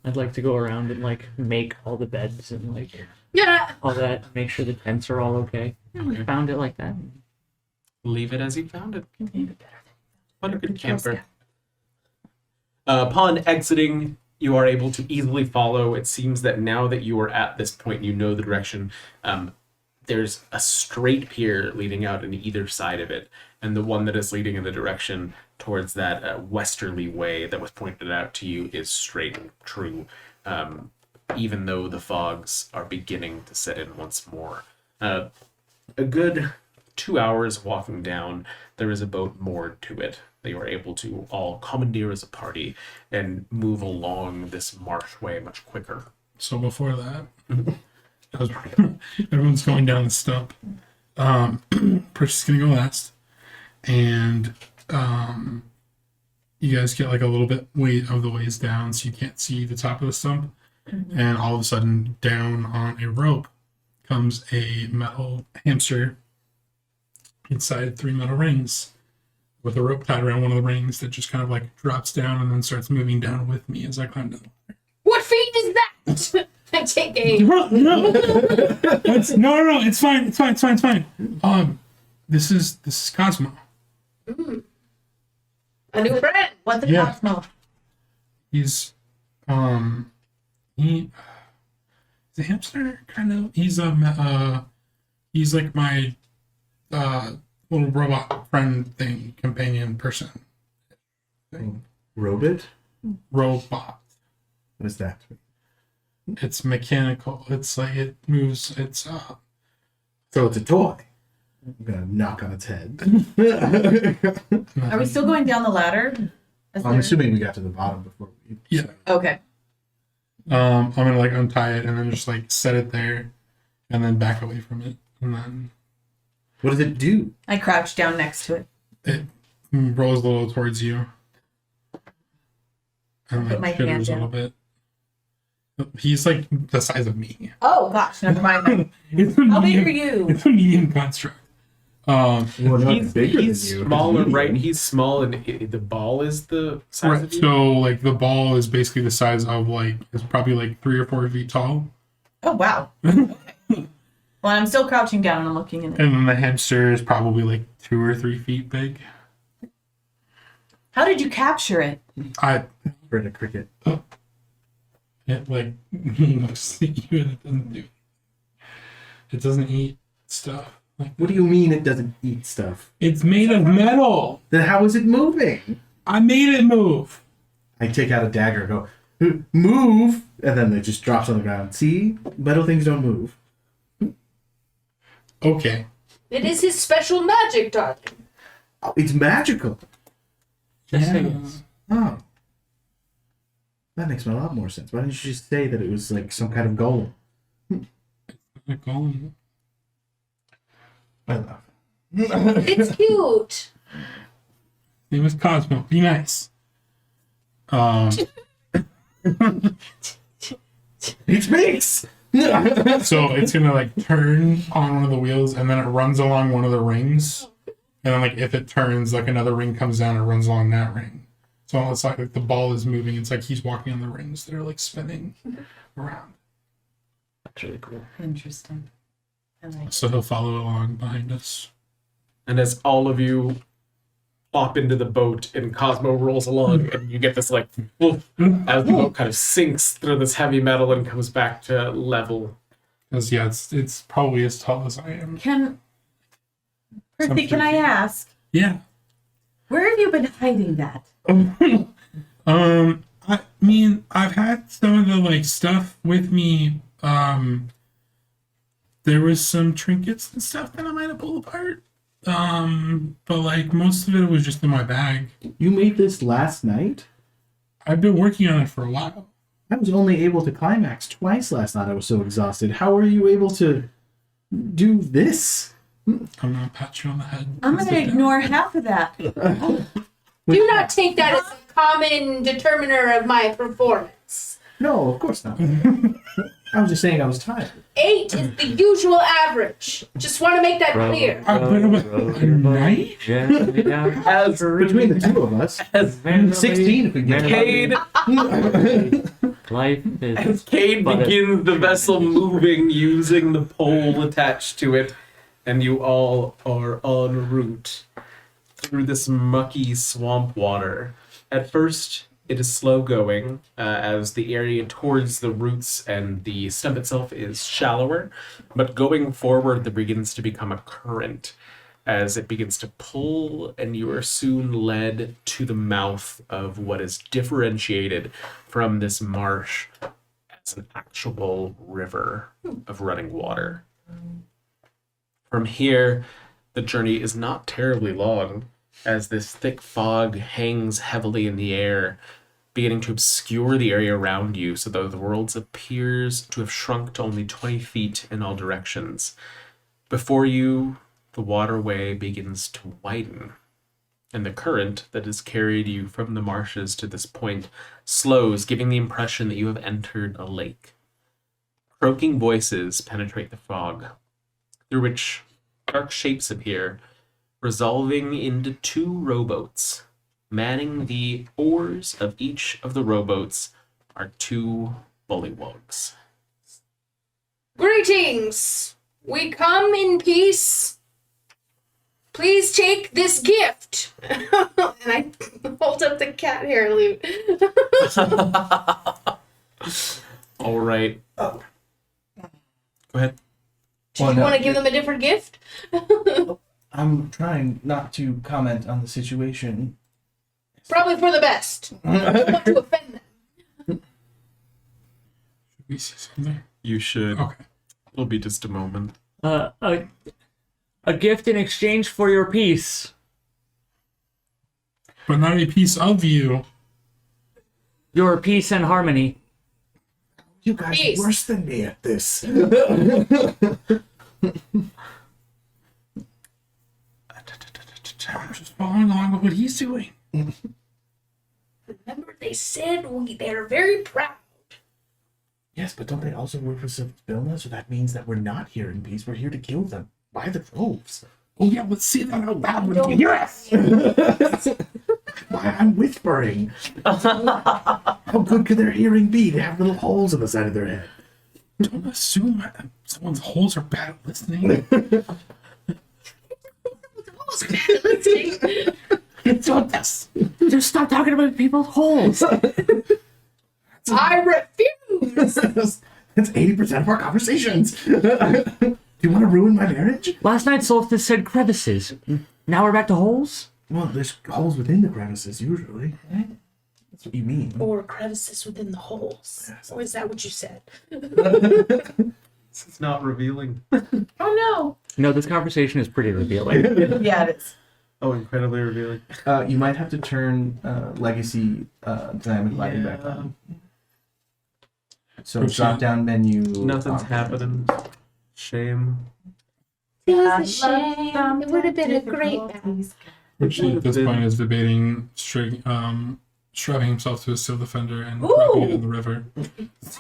I'd like to go around and like make all the beds and like Yeah. all that, make sure the tents are all okay. Yeah, we found it like that. Leave it as you found it. What a good camper. Upon exiting, you are able to easily follow. It seems that now that you are at this point, you know the direction. There's a straight pier leading out in either side of it, and the one that is leading in the direction towards that westerly way that was pointed out to you is straight and true, even though the fogs are beginning to set in once more. A good 2 hours walking down, there is a boat moored to it. They are able to all commandeer as a party and move along this marshway much quicker. So before that, everyone's going down the stump. Percy's gonna go last, and you guys get like a little bit of the ways down, so you can't see the top of the stump. And all of a sudden, down on a rope comes a metal hamster inside 3 metal rings, with a rope tied around one of the rings that just kind of like drops down and then starts moving down with me as I climb down. What feat is that? I take a. No, it's fine. It's fine. This is Cosmo. A new friend. What's the Yeah. Cosmo? He's he's a hamster kind of. He's like my little robot friend thing, companion person. Robot? Robot. What is that? It's mechanical. It's like it moves. It's So it's a toy. I'm gonna knock on its head. Are we still going down the ladder? I'm assuming we got to the bottom before we. Yeah. Okay. I'm gonna like untie it and then just like set it there, and then back away from it, and then What does it do? I crouch down next to it. it rolls a little towards you, and Put my then shivers a hand little bit. He's like the size of me. Oh gosh, never mind then. It's a How big are medium, you? it's a medium construct. Well, not He's bigger he's than you. smaller, It's right? medium. He's small, and the ball is the size Right. of you. So like the ball is basically the size of like it's probably like 3 or 4 feet tall. Oh wow. Well, I'm still crouching down and I'm looking in it. And then the hamster is probably like 2 or 3 feet big. How did you capture it? I For the cricket. It like looks at you and it doesn't do. It doesn't eat stuff. Like What do you mean it doesn't eat stuff? it's made of metal. Then how is it moving? I made it move. I take out a dagger and go, move! And then it just drops on the ground. See? Metal things don't move. Okay. It is his special magic, darling. Oh, it's magical. Just Yeah. saying. Oh. That makes a lot more sense. Why didn't you just say that it was like some kind of golem? Like, oh, I love It's cute. name is Cosmo. Be nice. It speaks! So it's gonna like turn on one of the wheels and then it runs along one of the rings. And then like if it turns, like another ring comes down and runs along that ring. So it's like the ball is moving. It's like he's walking on the rings that are like spinning around. That's really cool. Interesting. I like So he'll follow along behind us. And as all of you plop into the boat and Cosmo rolls along, and you get this like woof, as the boat kind of sinks through this heavy metal and comes back to level. Because yeah, it's probably as tall as I am. Percy, can I ask, Yeah. where have you been hiding that? I mean, I've had some of the like stuff with me. There was some trinkets and stuff that I might have pulled apart. But like most of it was just in my bag. You made this last night? I've been working on it for a while. I was only able to climax twice last night. I was so exhausted. How are you able to do this? I'm gonna pat you on the head. I'm going to ignore half of that. Do not take that as a common determiner of my performance. No, of course not. I was just saying I was tired. 8 is the usual average. Just want to make that clear. I've been about a night. As Between the two of us, 16 if we get Cade, Life as is Cade but a- begins the vessel moving using the pole attached to it, and you all are en route through this mucky swamp water. At first, it is slow going, as the area towards the roots and the stump itself is shallower, but going forward, there begins to become a current as it begins to pull, and you are soon led to the mouth of what is differentiated from this marsh as an actual river of running water. From here, the journey is not terribly long, as this thick fog hangs heavily in the air, beginning to obscure the area around you, so that the world appears to have shrunk to only 20 feet in all directions. Before you, the waterway begins to widen, and the current that has carried you from the marshes to this point slows, giving the impression that you have entered a lake. Croaking voices penetrate the fog, through which dark shapes appear, resolving into 2 rowboats. Manning the oars of each of the rowboats are 2 Bullywugs. Greetings! We come in peace. Please take this gift. And I hold up the cat hair loot. All right. Go ahead. Do you want to give them a different gift? I'm trying not to comment on the situation. Probably for the best. I don't want to offend them. We see something. You should. Okay. It'll be just a moment. A gift in exchange for your peace. But not a piece of you. Your peace and harmony. You guys Peace. are worse than me at this. I'm just following along with what he's doing. Remember, they said they're very proud. Yes, but don't they also work for Vilna? So that means that we're not here in peace. We're here to kill them by the droves. Oh yeah, let's say that out loud when you hear us. Why, I'm whispering. How good could their hearing be? They have little holes in the side of their head. Don't assume someone's holes are bad at listening. Don't just stop talking about people's holes. I refuse. That's 80% of our conversations. Do you want to ruin my marriage? Last night Solstice said crevices. Now we're back to holes? Well, there's holes within the crevices, usually. That's what you mean. Or crevices within the holes. Yes. Or is that what you said? This is not revealing. Oh No, this conversation is pretty revealing. Yeah, it is. Oh, incredibly revealing. You might have to turn Legacy Dynamic Lighting back on. So drop down menu. Nothing's happening. Shame. no. It was a shame. It would have been a great match. Richie at this point is debating shoving himself to a steel defender and Ooh. dropping it in the river.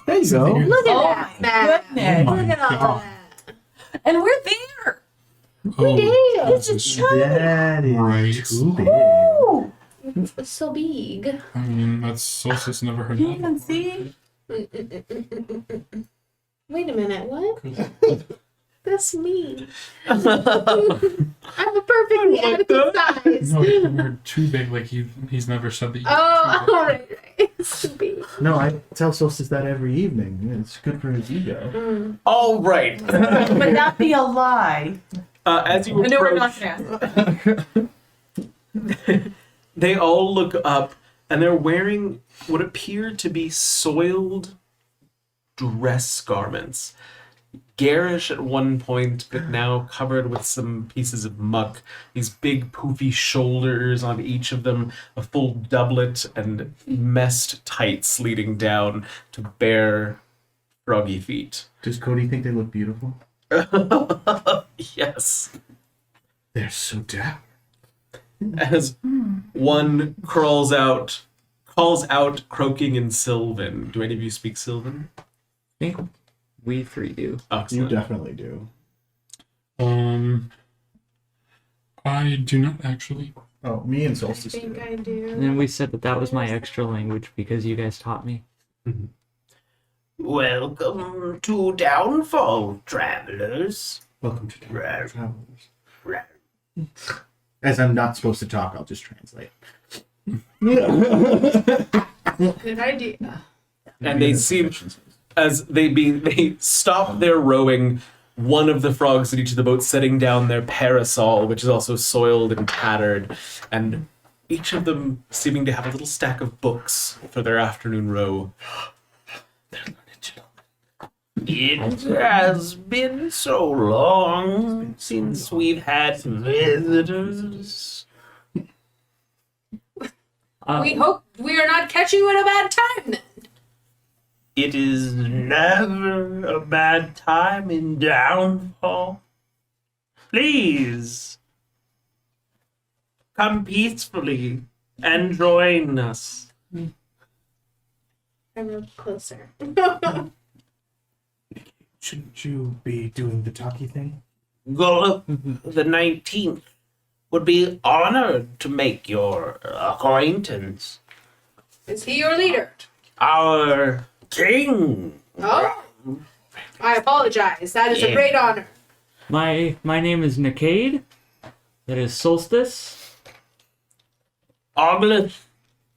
There you go. Look at Oh that, my Matt. goodness. Look at all God. that. And we're there. Oh, It's Jesus. That is Right. too big. Ooh. It's so big. I mean, that's Solstice never heard You that. can see. Wait a minute, what? That's me. I'm a perfectly adequate size. No, you're too big. Like he's never said that. Oh, all right. It's too big. No, I tell Solstice that every evening. It's good for his ego. All right. Would that be a lie? As you I know we're approach, not gonna ask. they all look up, and they're wearing what appear to be soiled dress garments. Garish at one point, but now covered with some pieces of muck. These big poofy shoulders on each of them, a full doublet, and messed tights leading down to bare, froggy feet. Does Cody think they look beautiful? Yes. They're so dapper. As one calls out, croaking in Sylvan. Do any of you speak Sylvan? I think we three do. Excellent. You definitely do. I do not actually. Oh, me and I Solstice think do. I And do. then we said that was my extra language because you guys taught me. Welcome to Downfall, travelers. Welcome to Travelers. As I'm not supposed to talk, I'll just translate. Good idea. And they seem, as they stop their rowing, one of the frogs at each of the boats setting down their parasol, which is also soiled and tattered, and each of them seeming to have a little stack of books for their afternoon row. It has been so long since we've had visitors. We hope we are not catching you at a bad time then. It is never a bad time in Downfall. Please, come peacefully and join us. I move closer. Shouldn't you be doing the talkie thing? Golub the 19th would be honored to make your acquaintance. Is he your leader? Our king. Oh, I apologize. That is a Yeah. great honor. My name is Nakade. That is Solstice. Oglet,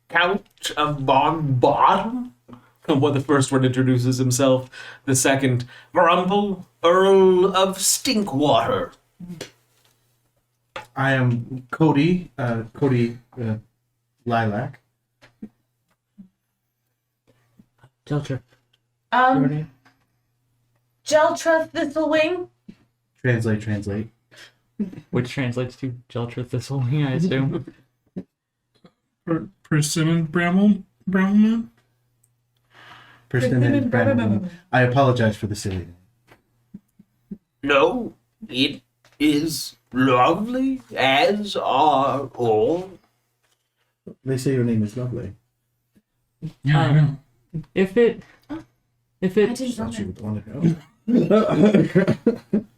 Count of Bog Bottom. Well, the first one introduces himself. The second, Grumble, Earl of Stinkwater. I am Cody. Lilac. Jeltra. Your name? Geltra Thistlewing. Translate. Which translates to Jeltra Thistlewing, I assume. Persimmon Brambleman? Persimmon Brandon. I apologize for the silly name. No, it is lovely, as are all. They say your name is lovely. Yeah, I know. If it Thought you would want to know.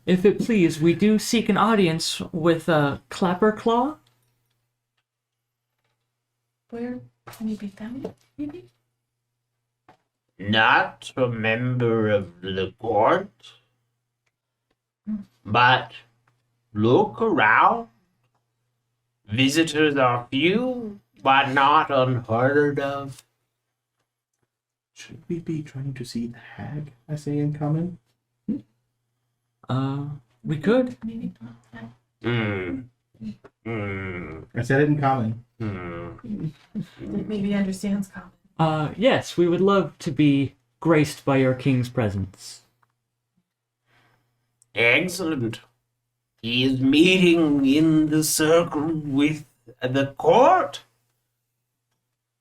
if it please, we do seek an audience with Clapperclaw. Where can he be found? Maybe. not a member of the court, but look around. Visitors are few, but not unheard of. Should we be trying to see the hag? I say in common. We could. Maybe. I said it in common. Maybe understands common. Yes, we would love to be graced by your king's presence. Excellent. He is meeting in the circle with the court.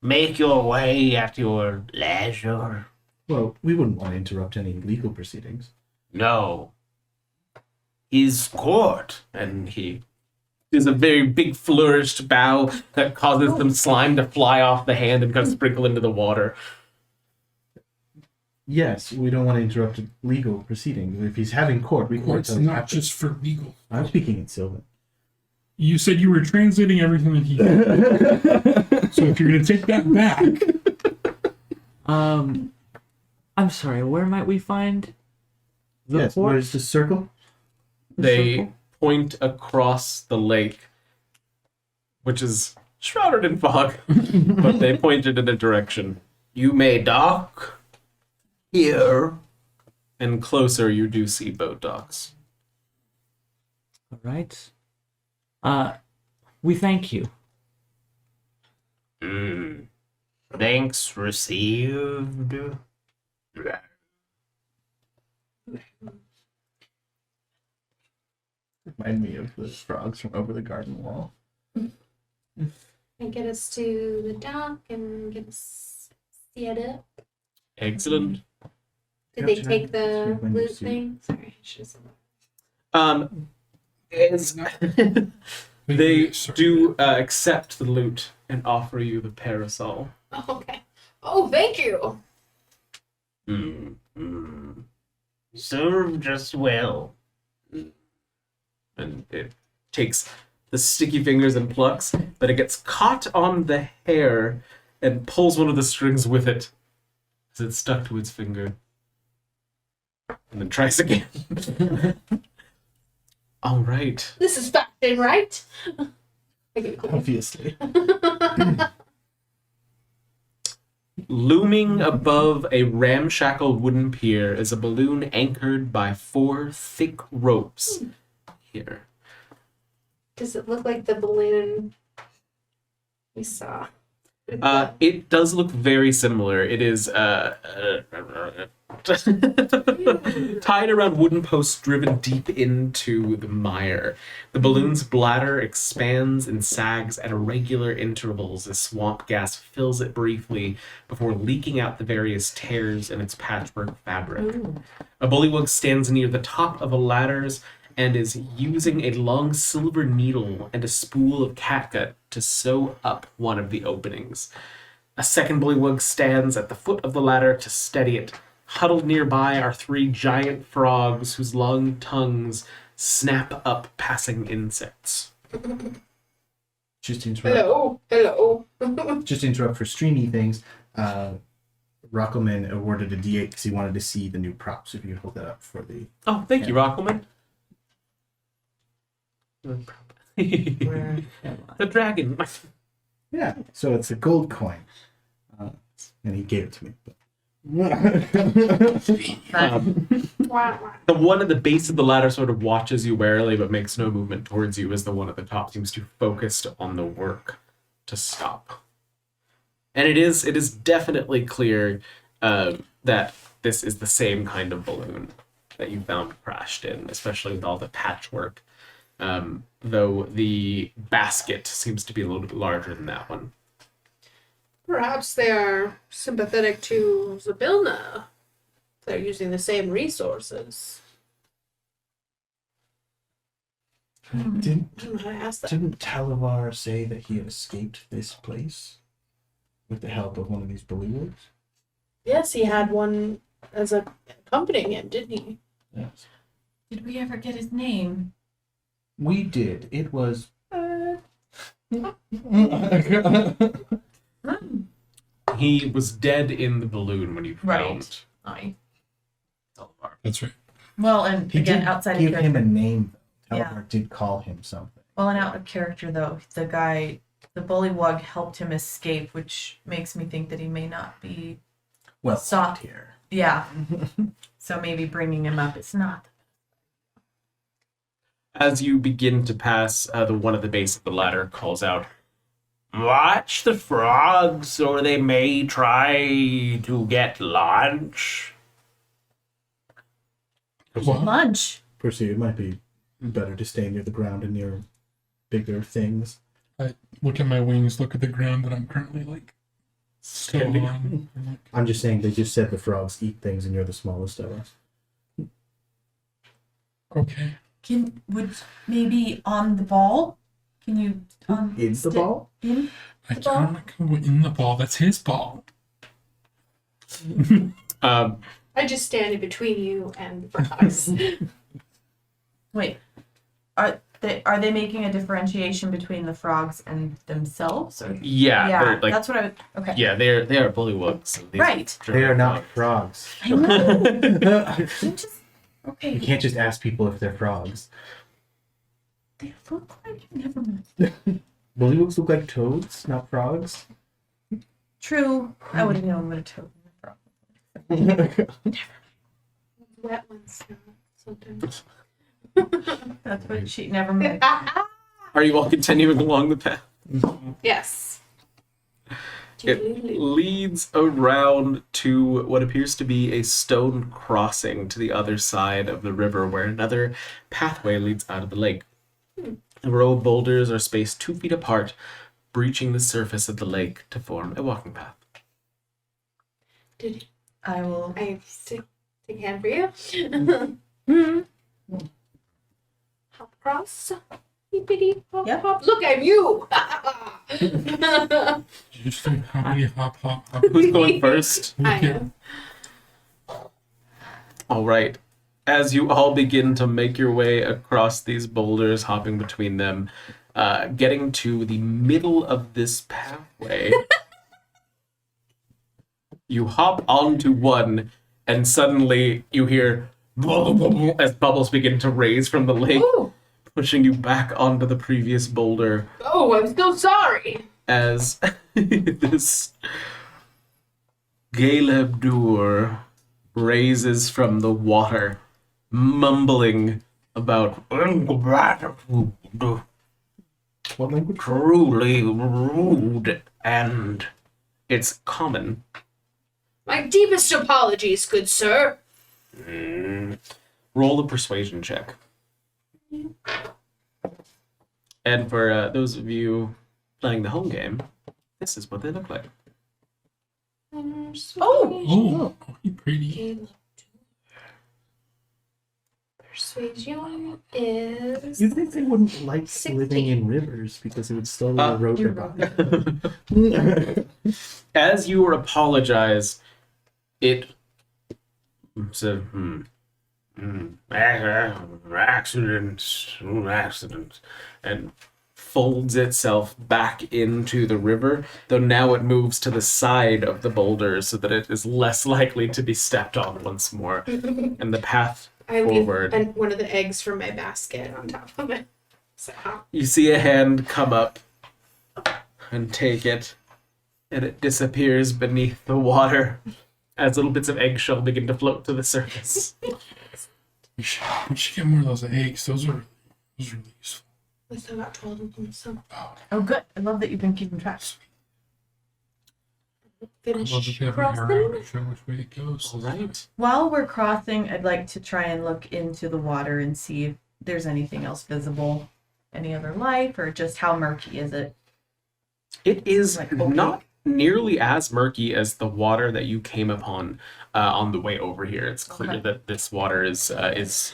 Make your way at your leisure. Well, we wouldn't want to interrupt any legal proceedings. No. His court. And he does a very big flourished bow that causes some slime to fly off the hand and kind of sprinkle into the water. Yes, we don't want to interrupt legal proceedings. If he's having court, we can't. Court's not just for legal. I'm speaking in Sylvan. You said you were translating everything that he said. So if you're going to take that back. I'm sorry, where might we find the Yes, port? where's the circle? They circle? point across the lake, which is shrouded in fog, but they pointed in a direction. You may dock here. And closer, you do see boat docks. All right. We thank you. Thanks received. Remind me of the frogs from over the garden wall. And get us to the dock and get us set up. Excellent. Did they Gotcha. take the When you loot see- thing? Sorry, I should have said that. As they do accept the loot and offer you the parasol. Oh, okay. Oh, thank you. Served us well. And it takes the sticky fingers and plucks, but it gets caught on the hair and pulls one of the strings with it as it's stuck to its finger. And then tries again. All right. This is fashion, right? Okay, cool. Obviously. Looming above a ramshackle wooden pier is a balloon anchored by 4 thick ropes. Here. Does it look like the balloon we saw? It does look very similar. It is tied around wooden posts driven deep into the mire. The balloon's bladder expands and sags at irregular intervals as swamp gas fills it briefly before leaking out the various tears in its patchwork fabric. A bullywug stands near the top of a ladders and is using a long silver needle and a spool of catgut to sew up one of the openings. A second bullywug stands at the foot of the ladder to steady it. Huddled nearby are 3 giant frogs whose long tongues snap up passing insects. Just to interrupt. Hello. Just to interrupt for streamy things. Rockelman awarded a D8 because he wanted to see the new props. If you could hold that up for the. Oh, thank you, Rockelman. The dragon. Yeah, so it's a gold coin. And he gave it to me. But... The one at the base of the ladder sort of watches you warily but makes no movement towards you, as the one at the top seems too focused on the work to stop. And it is definitely clear that this is the same kind of balloon that you found crashed in, especially with all the patchwork. Though the basket seems to be a little bit larger than that one. Perhaps they are sympathetic to Zabilna. They're using the same resources. Didn't I don't know how to ask that. Talavar say that he had escaped this place with the help of one of these bullywugs? Yes, he had one as a accompanying him, didn't he? Yes. Did we ever get his name? We did. It was. He was dead in the balloon when you Right. found Aye. Televar. That's right. Well, and He again, did outside of give character. him a name, though. Yeah. Telemark did call him something. Well, and out of character though, the Bullywug helped him escape, which makes me think that he may not be. Well, Soft. here. Yeah. So maybe bringing him up is not. As you begin to pass, the one at the base of the ladder calls out, Watch the frogs, or they may try to get lunch. What? Lunch. Percy, it might be better to stay near the ground and near bigger things. I look at my wings, look at the ground that I'm currently like still Standing on. I'm like, I'm just saying they just said the frogs eat things and you're the smallest of us. okay. Would maybe on the ball? Can you In the ball? In I The ball? can't go in the ball. That's his ball. um, I just stand in between you and the frogs. wait. Are they making a differentiation between the frogs and themselves? Or yeah, they're like, that's what I would. Okay. yeah, they are bullywugs. So these Right. They are not frogs. I know. I'm just okay. You can't just ask people if they're frogs. They look like never mind. Bullywugs look like toads, not frogs. True. I would have known what a toad and a frog. Wet ones sometimes. That's what she never mind. Are you all continuing along the path? Yes. It leads around to what appears to be a stone crossing to the other side of the river, where another pathway leads out of the lake. A row of boulders are spaced 2 feet apart, breaching the surface of the lake to form a walking path. Did I will. I take a hand for you? Hop across. Hippity hop Yep. hop. Look at you! Did you say hoppity hop hop hop? Who's going first? I am. All right. As you all begin to make your way across these boulders, hopping between them, getting to the middle of this pathway, you hop onto one, and suddenly you hear as bubbles begin to raise from the lake, Ooh. pushing you back onto the previous boulder. Oh, I'm so sorry. As this Galebdur raises from the water, mumbling about Ingratitude, What language? truly rude, and it's common. My deepest apologies, good sir. Roll a persuasion check. And for those of you playing the home game, this is what they look like. Oh, you pretty. Persuasion is. You'd think they wouldn't like 16. living in rivers because it would slowly erode their you're body. As you apologize, it said, accidents, and folds itself back into the river, though now it moves to the side of the boulder so that it is less likely to be stepped on once more. And the path I leave forward. one of the eggs from my basket on top of it. So, You see a hand come up and take it, and it disappears beneath the water as little bits of eggshell begin to float to the surface. We should get more of those eggs. Those are really useful. we still got 12 of them, so Oh, good. I love that you've been keeping track. I love finish that they have an arrow crossing. to show which way it goes. All right. While we're crossing, I'd like to try and look into the water and see if there's anything else visible, any other life, or just how murky is it? It is Like, okay. not nearly as murky as the water that you came upon on the way over here. It's clear Okay. that this water is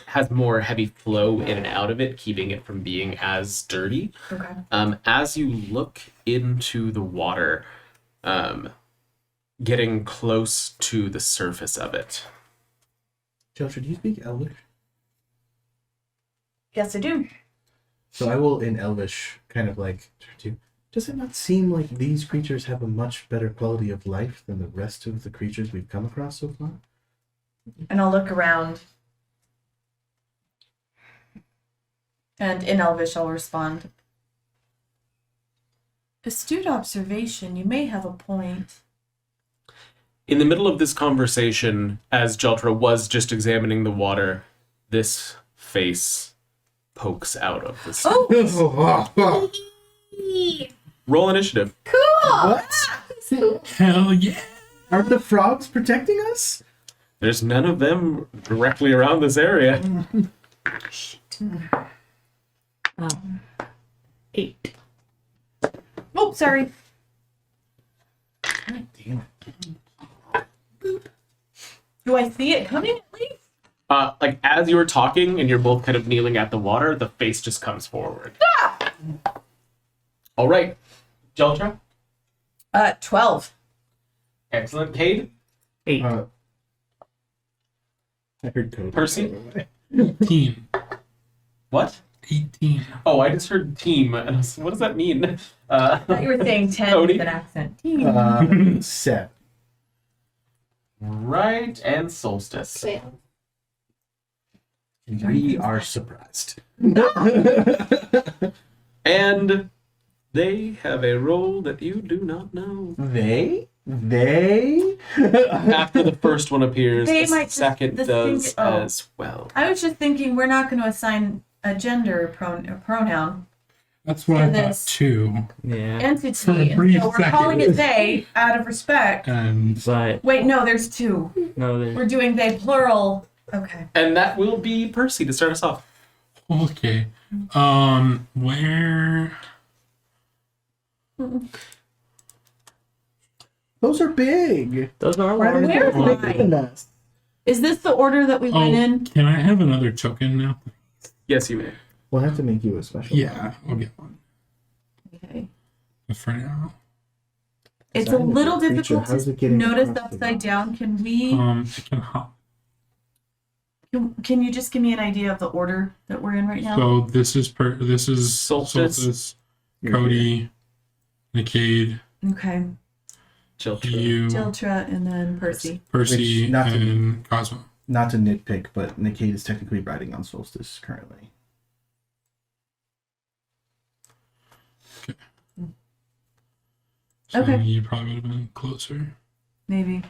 has more heavy flow in and out of it, keeping it from being as dirty. Okay. As you look into the water, getting close to the surface of it, Joshua, do you speak Elvish? Yes, I do. So I will, in Elvish, kind of like turn to Does it not seem like these creatures have a much better quality of life than the rest of the creatures we've come across so far? And I'll look around. And in Elvish, I'll respond. Astute observation. You may have a point. In the middle of this conversation, as Jeltra was just examining the water, this face pokes out of the sea. Oh! Roll initiative. Cool. What? Hell yeah! Are the frogs protecting us? There's none of them directly around this area. 8. Oh, sorry. God damn it. Do I see it coming at least? Like as you were talking and you're both kind of kneeling at the water, the face just comes forward. Ah! All right, Jeltra. 12. Excellent. Cade. 8. I heard code. Percy? 18. What? 18. Oh, I just heard team. And I was, what does that mean? I thought you were saying 10 Cody? with an accent. 7. Right, and Solstice. Fail. We are surprised. And they have a role that you do not know. They? After the first one appears, They the might just- second the does thing- oh. as well. I was just thinking we're not going to assign a gender pronoun That's what I To thought this. too. Yeah. For a entity. And brief so we're second. calling it they out of respect. And But Wait, no, there's 2. no, there's We're doing they plural. Okay. And that will be Percy to start us off. okay. Where? Those are big. those are Why are large. they Where bigger am I? than us? Is this the order that we went Oh, in? can I have another token now? Yes, you may. We'll have to make you a special Yeah, I'll get one. Okay. But for now, It's a Design of the little creature, difficult how's to it getting notice across the upside rock? down. Can we? it can hop. Can you just give me an idea of the order that we're in right now? So this is Solstice. Solstice, You're here. Cody, Nicaid, Okay. Jeltra. you, Jiltra and then Percy. Percy, Which, not to- and Cosmo. Not to nitpick, but Nicaid is technically riding on Solstice currently. So Okay. you probably would have been closer. Maybe.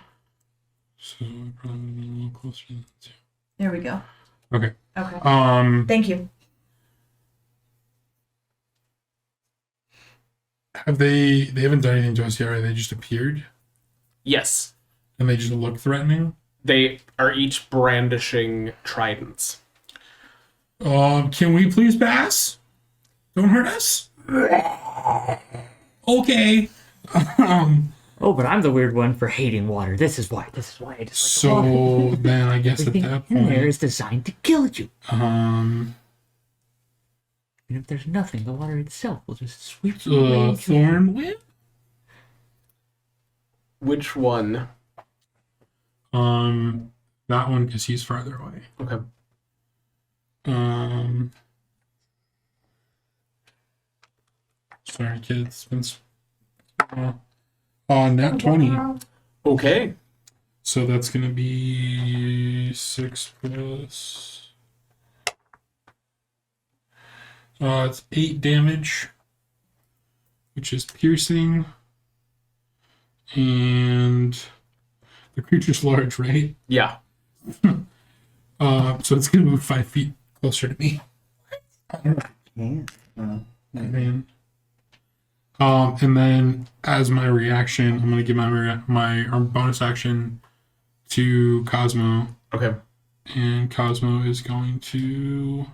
So I probably would have been a little closer than that too. There we go. Okay. Okay. Thank you. They haven't done anything to us yet, right? They just appeared Yes. and they just look threatening. They are each brandishing tridents. Can we please pass? Don't hurt us. Okay. Oh, but I'm the weird one for hating water. This is why. This is why I just like water. So then I guess at Everything that in there point, is designed to kill you. um, And if there's nothing, the water itself will just sweep you away. and kill you. Thorn Whip. Which one? That one because he's farther away. Okay. Sorry, kids. It's been nat 20. Okay. So that's gonna be 6 plus. It's 8 damage, which is piercing, and the creature's large, right? Yeah. So it's gonna move 5 feet closer to me. Yeah. Man. And then as my reaction, I'm gonna give my bonus action to Cosmo, Okay. and Cosmo is going to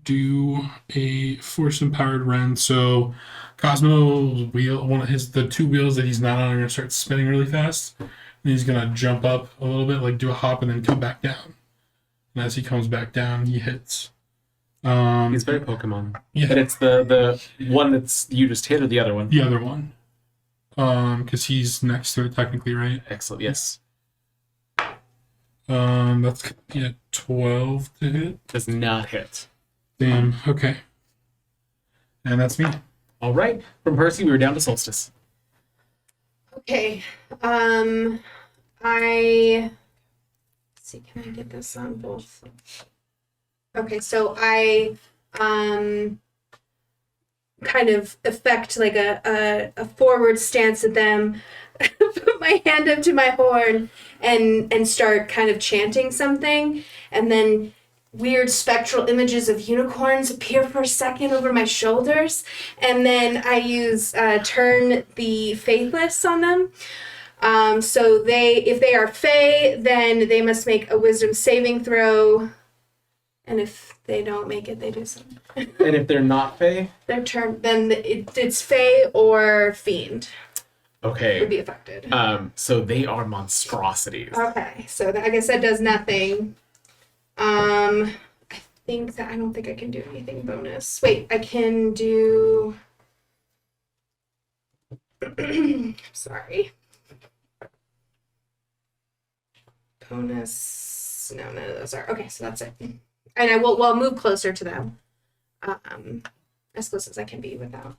do a force empowered run. So Cosmo's wheel, the 2 wheels that he's not on, are gonna start spinning really fast, and he's gonna jump up a little bit, like do a hop, and then come back down. And as he comes back down, he hits. He's very Pokemon. Yeah. And it's the one that's you just hit or the other one? The other one. Because he's next to it technically, right? Excellent. Yes. That's 12 to hit. Does not hit. Damn. Okay. And that's me. All right. From Percy, we were down to Solstice. Okay. Let's see, can I get this on both? Okay, so I kind of effect like a forward stance at them, put my hand up to my horn and start kind of chanting something, and then weird spectral images of unicorns appear for a second over my shoulders, and then I use turn the faithless on them. So if they are Fey, then they must make a wisdom saving throw, and if they don't make it, they do something. And if they're not Fey? Their turn, then it's Fey or Fiend Okay. would be affected. So they are monstrosities. Okay, so I guess that does nothing. I don't think I can do anything bonus. Wait, I can do. Sorry. Bonus. No, none of those are. Okay, so that's it. And I will. Well, move closer to them. As close as I can be without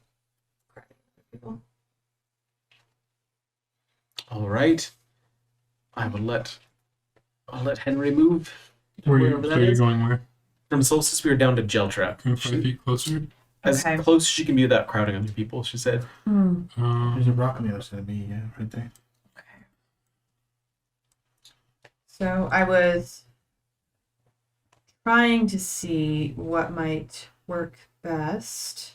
crowding other people. All right. I'll let Henry move. Wherever that You're is. going where? From Solstice, we were down to Jeltra. 5 feet closer. As Okay. close as she can be without crowding other people, she said. There's a rock on the other side of me, right there. So I was trying to see what might work best,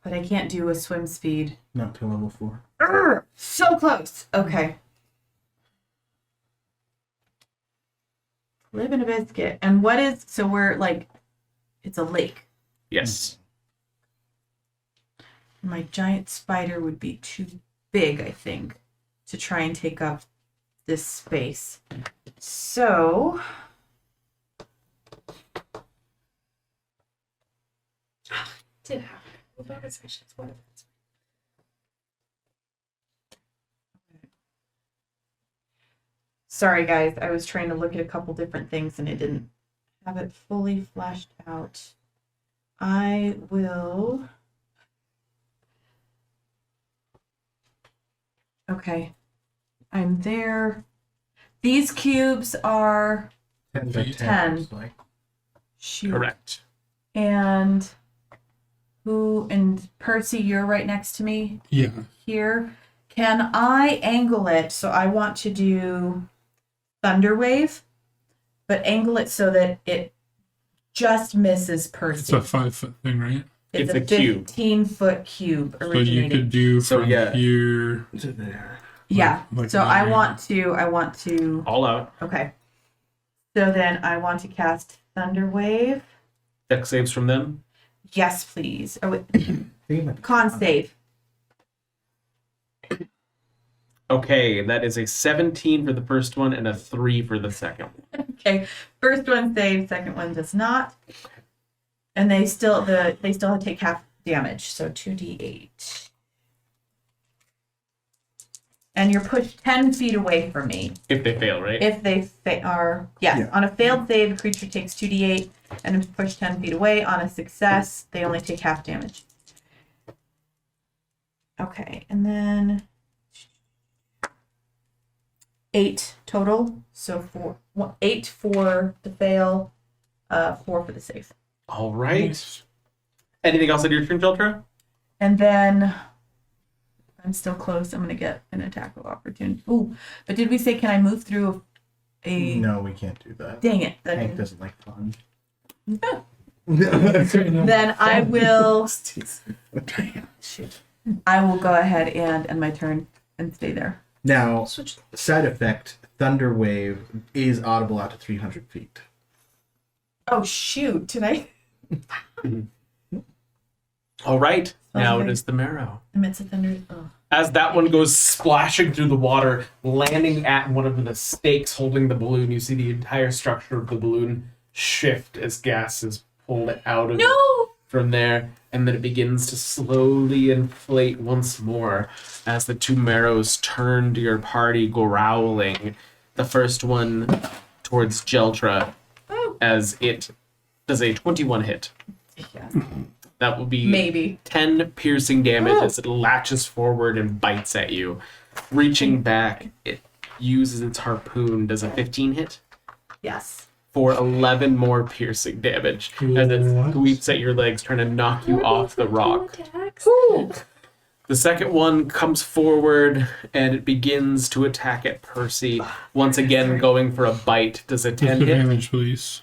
but I can't do a swim speed. Not till level 4. So close. Okay. Live in a biscuit. And what is, so we're like, it's a lake. Yes. My giant spider would be too big, I think, to try and take up this space. So Did have bonus actions. What if it's sorry guys, I was trying to look at a couple different things and it didn't have it fully flashed out. I will. Okay. I'm there. These cubes are 10 by 10. 10. It's like, shoot. Correct. And Percy, you're right next to me Yeah. here. Can I angle it? So I want to do Thunder Wave, but angle it so that it just misses Percy. It's a 5-foot thing, right? It's a a cube. 15-foot cube So you originating. could do So, from yeah. here. to there. Yeah. like So that I area. want to. All out. Okay. So then I want to cast Thunder Wave. Deck saves from them. Yes, please. Oh, wait. I think it might be Con save. Okay, that is a 17 for the first one and a 3 for the second one. Okay. First one saves, second one does not. And they still take half damage, so 2d8. And you're pushed 10 feet away from me. If they fail, right? If they are, yes, Yeah. on a failed save, a creature takes 2d8 and is pushed 10 feet away. On a success, they only take half damage. Okay, and then 8 total. So 8 for the fail, 4 for the save. All right. Anything else on your turn, Jeltra? And then I'm still close. I'm gonna get an attack of opportunity. Ooh, but did we say can I move through a? No, we can't do that. Dang it! Hank doesn't like fun. Then I will. Shoot. I will go ahead and end my turn and stay there. Now, side effect, Thunder Wave is audible out to 300 feet. Oh shoot! Did I? All right. Now it Okay. is the marrow. Amidst the thunder. Oh. As that one goes splashing through the water, landing at one of the stakes holding the balloon, you see the entire structure of the balloon shift as gas is pulled out of it from there, and then it begins to slowly inflate once more as the two marrows turn to your party, growling. The first one towards Jeltra as it does a 21 hit. Yeah. That will be Maybe. 10 piercing damage as it latches forward and bites at you. Reaching back, it uses its harpoon. Does a 15 hit? Yes. For 11 more piercing damage as it sweeps at your legs, trying to knock you off the rock. The second one comes forward and it begins to attack at Percy. Once again, going for a bite. Does a 10 hit? Disadvantage, please.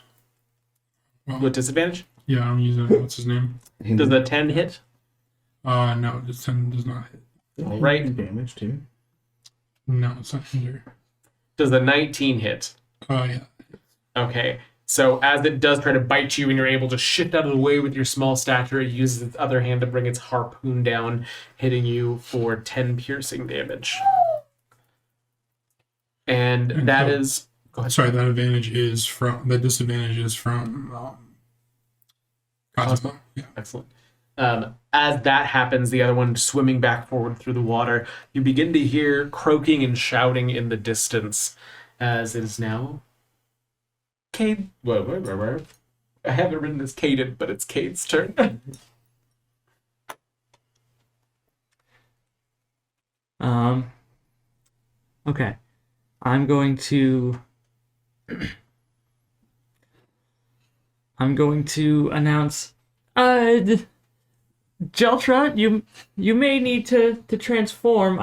With disadvantage? Yeah, I'm using what's his name? Does a 10 hit? No, this 10 does not hit. Right. Damage too. No, it's not hinder. Does a 19 hit? Yeah. Okay. So as it does try to bite you and you're able to shift out of the way with your small stature, it uses its other hand to bring its harpoon down, hitting you for 10 piercing damage. And that so- is... Go ahead. Sorry, that disadvantage is from Cosmo. Yeah. Excellent. As that happens, the other one swimming back forward through the water, you begin to hear croaking and shouting in the distance as it is now Cade. Whoa. I have it written as Caden, but it's Cade's turn. Okay. I'm going to announce Jeltra, you may need to transform.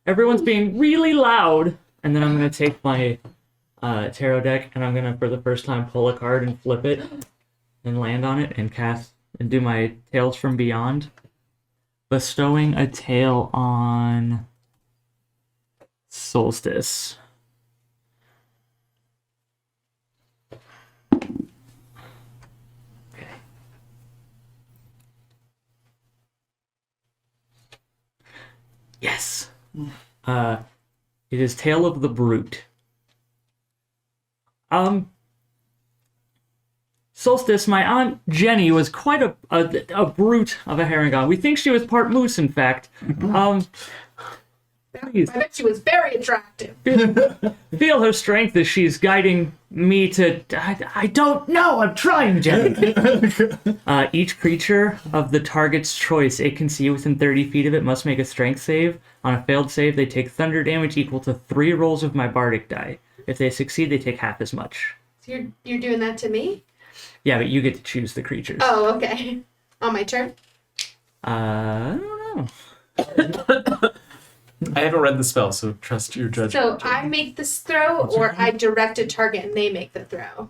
Everyone's being really loud. And then I'm gonna take my tarot deck and I'm gonna for the first time pull a card and flip it and land on it and cast and do my Tales from Beyond. Bestowing a tale on Solstice. Okay. Yes. It is Tale of the Brute. Solstice, my aunt Jenny was quite a brute of a Harengon. We think she was part moose, in fact. Please. I bet she was very attractive. Feel her strength as she's guiding me to... I don't know, I'm trying, Jenny. Each creature of the target's choice it can see within 30 feet of it must make a strength save. On a failed save, they take thunder damage equal to 3 rolls of my bardic die. If they succeed, they take half as much. So you're doing that to me? Yeah, but you get to choose the creatures. Oh, okay. On my turn? I don't know. I haven't read the spell, so trust your judgment. So I make this throw, or I direct a target and they make the throw?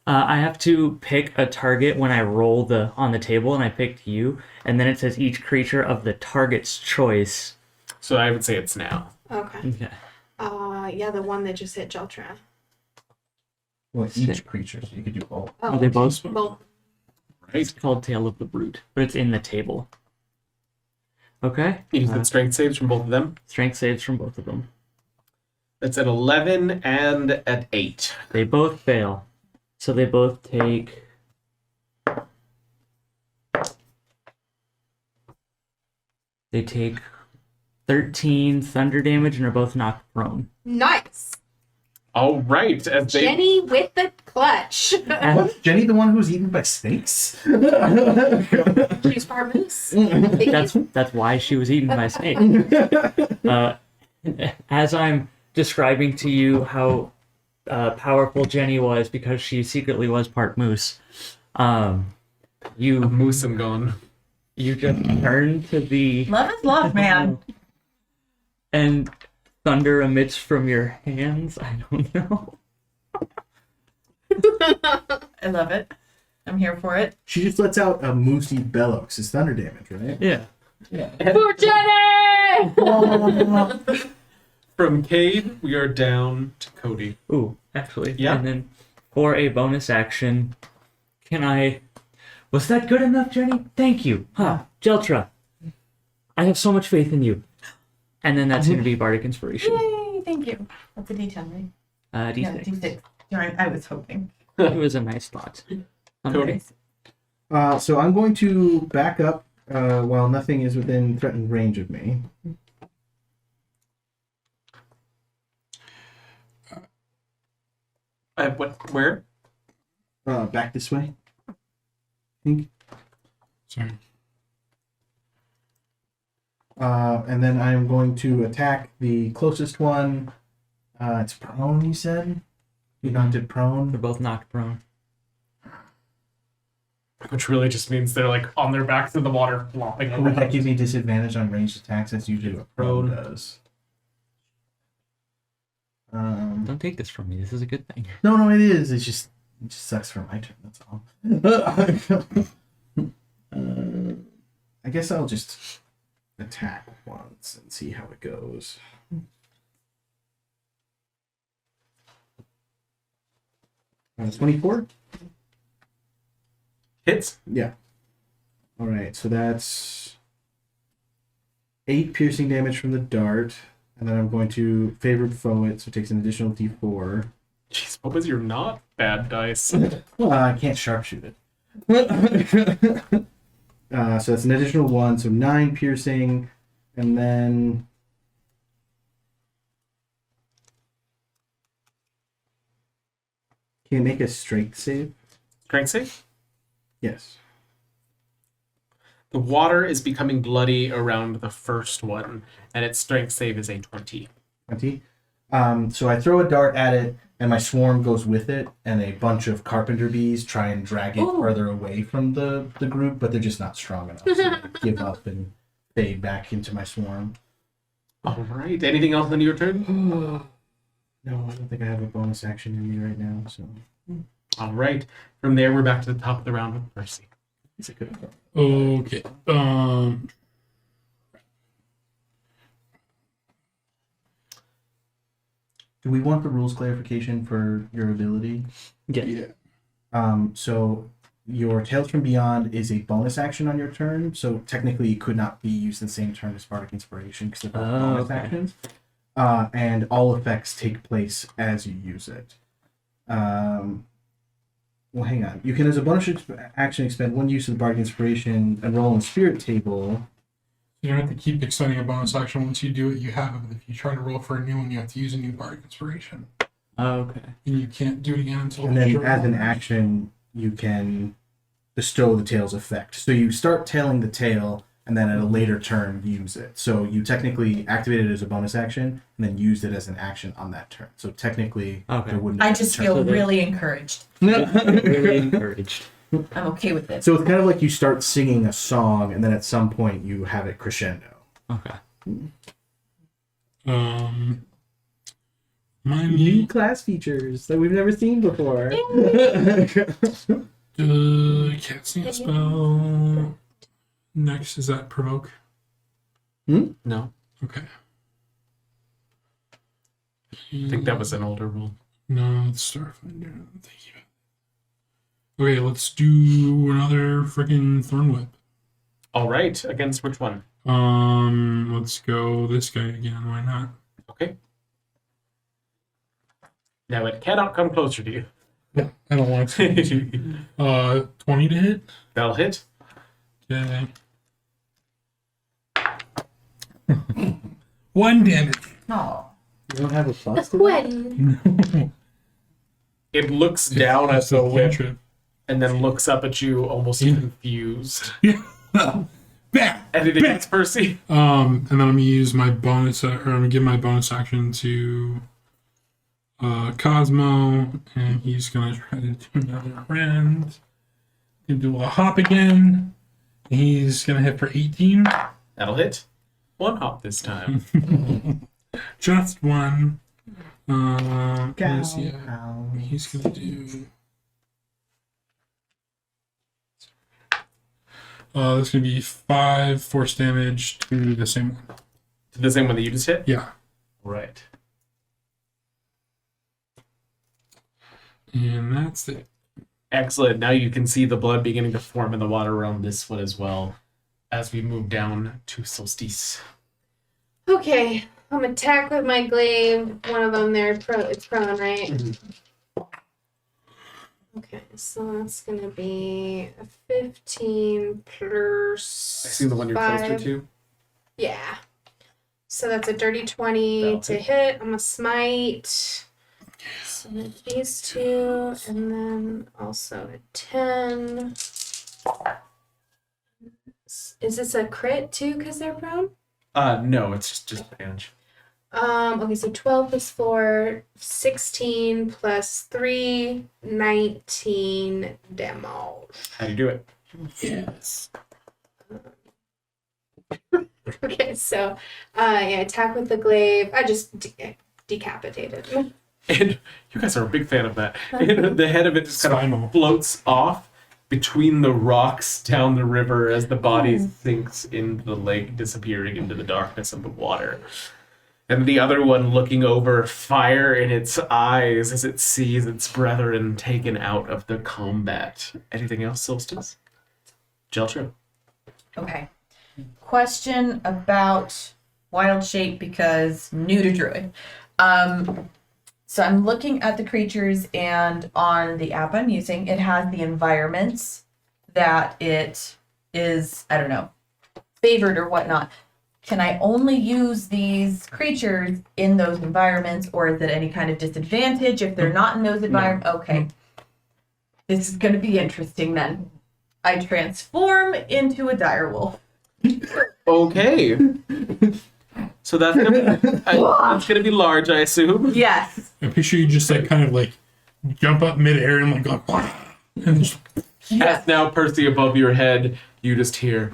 I have to pick a target when I roll on the table, and I picked you, and then it says each creature of the target's choice. So I would say it's now. Okay. Okay. Yeah, the one that just hit Jeltra. Well, each creature, so you could do both. Are they both? Both. It's called Tale of the Brute, but it's in the table. Okay. You said strength saves from both of them. Strength saves from both of them. That's at 11 and at 8. They both fail. So they both take... They take 13 thunder damage and are both knocked prone. Nice. All right. As they... Jenny with the clutch. And Jenny, the one who was eaten by snakes? She's part moose. that's why she was eaten by snake. As I'm describing to you how powerful Jenny was because she secretly was part moose, you Moose and gone. just turn to the Love is love, man. and thunder emits from your hands. I don't know. I love it. I'm here for it. She just lets out a moosey bellows. It's thunder damage, right? Yeah. For Jenny! From Cade, we are down to Cody. Ooh, actually. Yeah. And then for a bonus action, can I... Was that good enough, Jenny? Thank you. Jeltra, I have so much faith in you. And then that's going to be Bardic Inspiration. Yay, thank you. That's a D10, right? D6. Yeah, D6. Darn, I was hoping. It was a nice thought. Cody. So I'm going to back up while nothing is within threatened range of me. Where? Back this way. I think. Sorry. And then I'm going to attack the closest one. It's prone, you said? You knocked it They're prone? both knocked prone. Which really just means they're like on their backs in the water, flopping Would that around. give me disadvantage on ranged attacks? That's usually what prone does. Don't take this from me. This is a good thing. No, it is. It just sucks for my turn. That's all. I guess I'll just attack once and see how it goes. 24? Hits. Yeah. All right, so that's 8 piercing damage from the dart, and then I'm going to favored foe it, so it takes an additional d4. Jeez, what was your not bad dice? Well, I can't sharpshoot it. So that's an additional 1, so 9 piercing, and then... Can you make a strength save? Strength save? Yes. The water is becoming bloody around the first one, and its strength save is a 20. 20. So I throw a dart at it, and my swarm goes with it, and a bunch of carpenter bees try and drag it further away from the group, but they're just not strong enough, so they give up and fade back into my swarm. All right. Anything else on your turn? No, I don't think I have a bonus action in me right now, so... All right. From there, we're back to the top of the round with Mercy. It's a good one. Okay. Do we want the rules clarification for your ability? Yeah. So your Tales from Beyond is a bonus action on your turn, so technically it could not be used in the same turn as Bardic Inspiration because they're both bonus actions. And all effects take place as you use it. Well, hang on. You can, as a bonus action, expend 1 use of the Bardic Inspiration and roll on the Spirit table. You don't have to keep extending a bonus action. Once you do it, you have it. If you try to roll for a new one, you have to use a new Bardic Inspiration. Okay. And you can't do it again until... And then as an action, you can bestow the tail's effect. So you start tailing the tail, and then at a later turn, use it. So you technically activate it as a bonus action, and then used it as an action on that turn. So technically, there wouldn't I be a just turn. feel really encouraged. Really encouraged. I'm okay with this. So it's kind of like you start singing a song, and then at some point you have it crescendo. Okay. New class features that we've never seen before. Casting a spell. Next, is that provoke? No. Okay. I think that was an older rule. No, it's Starfinder. Thank you. Okay, let's do another freaking Thorn Whip. All right. Against which one? Let's go this guy again. Why not? Okay. Now it cannot come closer to you. Yeah, I don't want to. 20 to hit. That'll hit. Okay. 1 damage. No. You don't have a plus to that? When? It looks down at the whip Cantrip. and then looks up at you, almost confused. Bam! Anything else, Percy? And then I'm gonna use my bonus, or I'm gonna give my bonus action to Cosmo, and he's gonna try to do another round. He'll do a hop again. He's gonna hit for 18. That'll hit. 1 hop this time. Just 1. Cow, Yeah, cow. he's gonna do. That's gonna be 5 force damage to the same one. To the same one that you just hit? Yeah. Right. And that's it. Excellent. Now you can see the blood beginning to form in the water around this one as well as we move down to Solstice. Okay, I'm attack with my glaive. One of them there, it's prone, right? Okay, so that's gonna be a 15 plus. I see the one you're 5. closer to. Yeah. So that's a dirty 20 That'll to hit. hit. I'm a smite. So that's these 2, and then also a 10. Is this a crit too because they're prone? No, it's just advantage. Okay, so 12 plus 4, 16 plus 3, 19 damage. How do you do it? Yes. Okay, so yeah, attack with the glaive. I just decapitated. And you guys are a big fan of that. And the head of it just kind Spinal. of floats off between the rocks down the river as the body sinks into the lake, disappearing into the darkness of the water. And the other one looking over, fire in its eyes as it sees its brethren taken out of the combat. Anything else, Solstice? Jeltra? Okay. Question about wild shape because new to druid. So I'm looking at the creatures, and on the app I'm using, it has the environments that it is, I don't know, favored or whatnot. Can I only use these creatures in those environments, or is it any kind of disadvantage if they're not in those environments? Okay. This is going to be interesting then. I transform into a direwolf. Okay. So that's gonna be large, I assume. Yes. I picture you just like kind of like jump up midair and like go, and just, As now Percy above your head, you just hear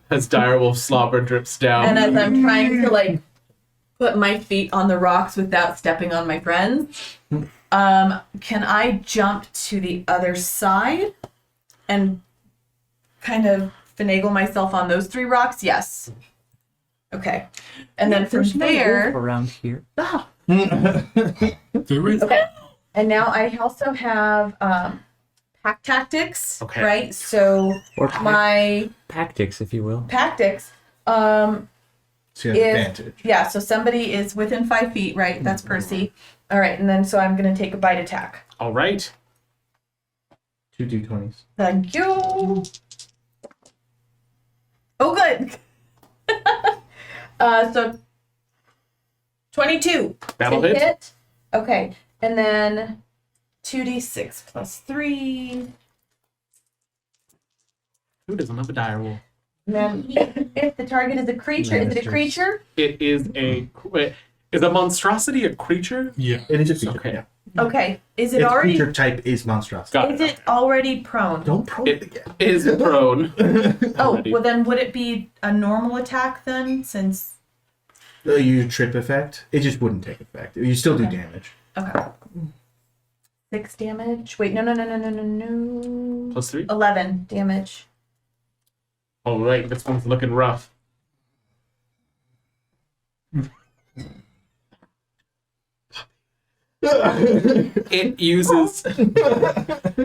as direwolf slobber drips down. And as I'm trying to like put my feet on the rocks without stepping on my friends, can I jump to the other side and kind of finagle myself on those 3 rocks? Yes. Okay. And then from there, around here. do it. okay. And now I also have pack tactics, Okay. right? So Or my tactics, if you will. tactics, So you have If- advantage. yeah, so somebody is within 5 feet, right? That's Percy. All right, and then so I'm going to take a bite attack. All right. 2 d20s. Thank you. Oh, good. So 22. That'll to hit. Okay, and then 2d6 plus 3. Who doesn't have a direwolf? And then if the target is a creature, is it a creature? It is is a monstrosity a creature? Yeah. It is a creature. Okay. Yeah. Okay, is it Its already? creature type is monstrosity. Got Is it. it already prone? Don't probe It again. is prone. Oh, Already. well then would it be a normal attack then? Since You trip effect. It just wouldn't take effect. You still do Okay. damage. okay, 6 damage. Wait, no. Plus 3. 11 damage. All right, this one's looking rough. It uses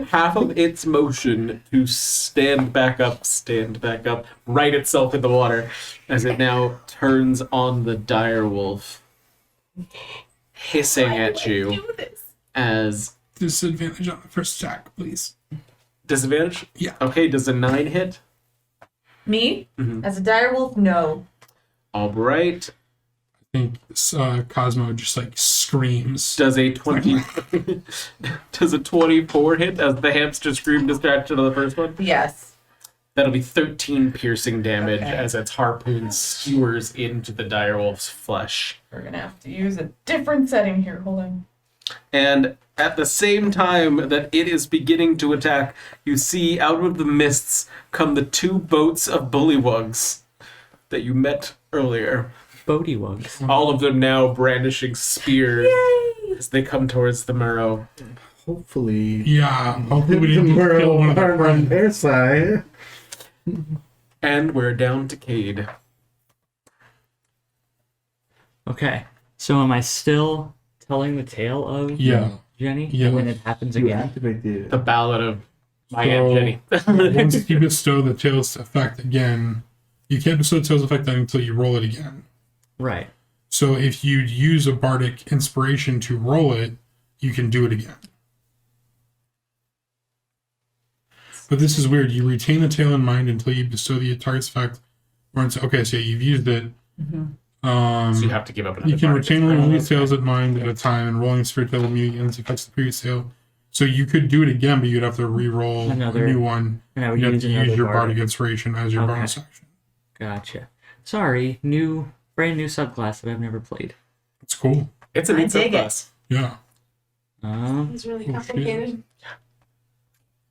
half of its motion to stand back up, right itself in the water, as it now turns on the direwolf, hissing at you Do this. as Disadvantage on the first attack, please. disadvantage. Yeah. Okay, does a 9 hit? Me Mhm. as a direwolf? No. All right. I think Cosmo just like screams. Does a 20 does a 24 hit as the hamster scream distraction of the first one? Yes. That'll be 13 piercing damage Okay. as its harpoon skewers into the direwolf's flesh. We're gonna have to use a different setting here. Hold on. And at the same time that it is beginning to attack, you see out of the mists come the 2 boats of Bullywugs that you met earlier. Bullywugs. All of them now brandishing spears as they come towards the Murrow. Hopefully. Yeah. Hopefully we The didn't kill one of Murrow our are on friends. their side. And we're down to Cade. Okay. So am I still telling the tale of Yeah. Jenny? Yeah. And then it happens You again? activate The the. Ballad of my So, Aunt Jenny. Once you bestow the tail's effect again, you can't bestow the tail's effect until you roll it again. Right. So if you use a bardic inspiration to roll it, you can do it again. But this is weird. You retain the tail in mind until you bestow the target's effect. Okay, so you've used it. So you have to give up another You can bardic retain only inspiration. one of these tails at mind at a time, and rolling spirit tail immediately ends affects the previous tail. So you could do it again, but you'd have to re-roll Another- a new one. And I would You have use to another use your bardic. bardic inspiration as your Okay. bonus action. Gotcha. Sorry, brand new subclass that I've never played. It's cool. It's a I neat dig it. subclass. Yeah. It's really Oh, complicated.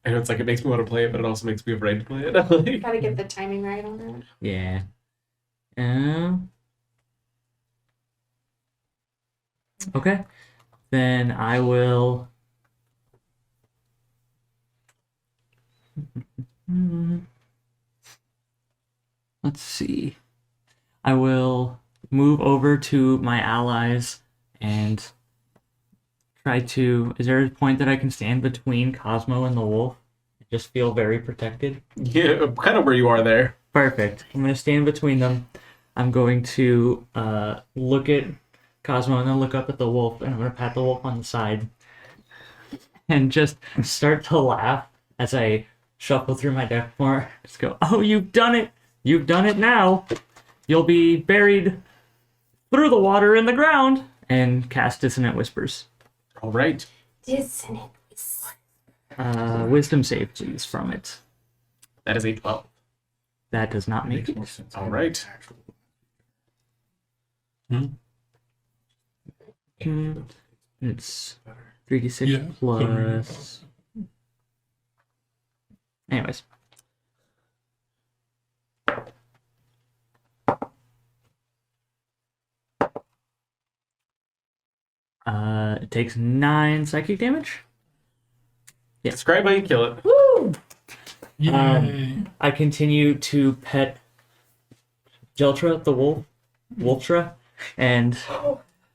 I know it's like it makes me want to play it, but it also makes me afraid to play it. Like, Gotta get the timing right on that. Yeah. Okay. Then I will. Let's see. I will move over to my allies and try to. Is there a point that I can stand between Cosmo and the wolf? I just feel very protected. yeah, kind of where you are there. Perfect. I'm going to stand between them. I'm going to look at Cosmo and then look up at the wolf, and I'm going to pat the wolf on the side and just start to laugh as I shuffle through my deck more. Just go, oh, you've done it. You've done it now. You'll be buried through the water in the ground, and cast Dissonant Whispers. All right. Dissonant. Wisdom save, please, from it. That is a 12. That does not make Makes it. more sense. All right. It's 3d6 Yeah. plus. Anyways. It takes 9 psychic damage. Yeah. Describe how you kill it. Woo! Yay. I continue to pet Jeltra, the Wolftra, and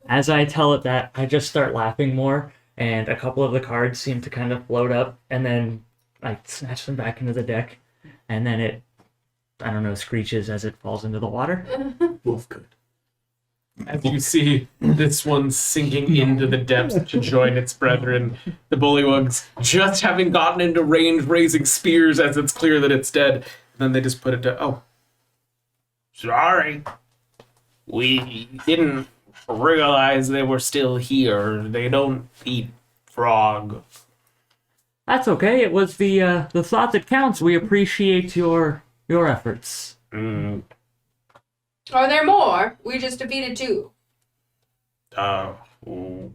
as I tell it that, I just start laughing more, and a couple of the cards seem to kind of float up, and then I snatch them back into the deck, and then it, I don't know, screeches as it falls into the water. Wolf good. As you see this one sinking into the depths to join its brethren, the Bullywugs just having gotten into range, raising spears as it's clear that it's dead. And then they just put it to, oh, Sorry. We didn't realize they were still here. They don't eat frog. That's okay. It was the thought that counts. We appreciate your efforts. Mm, Are there more? We just defeated 2.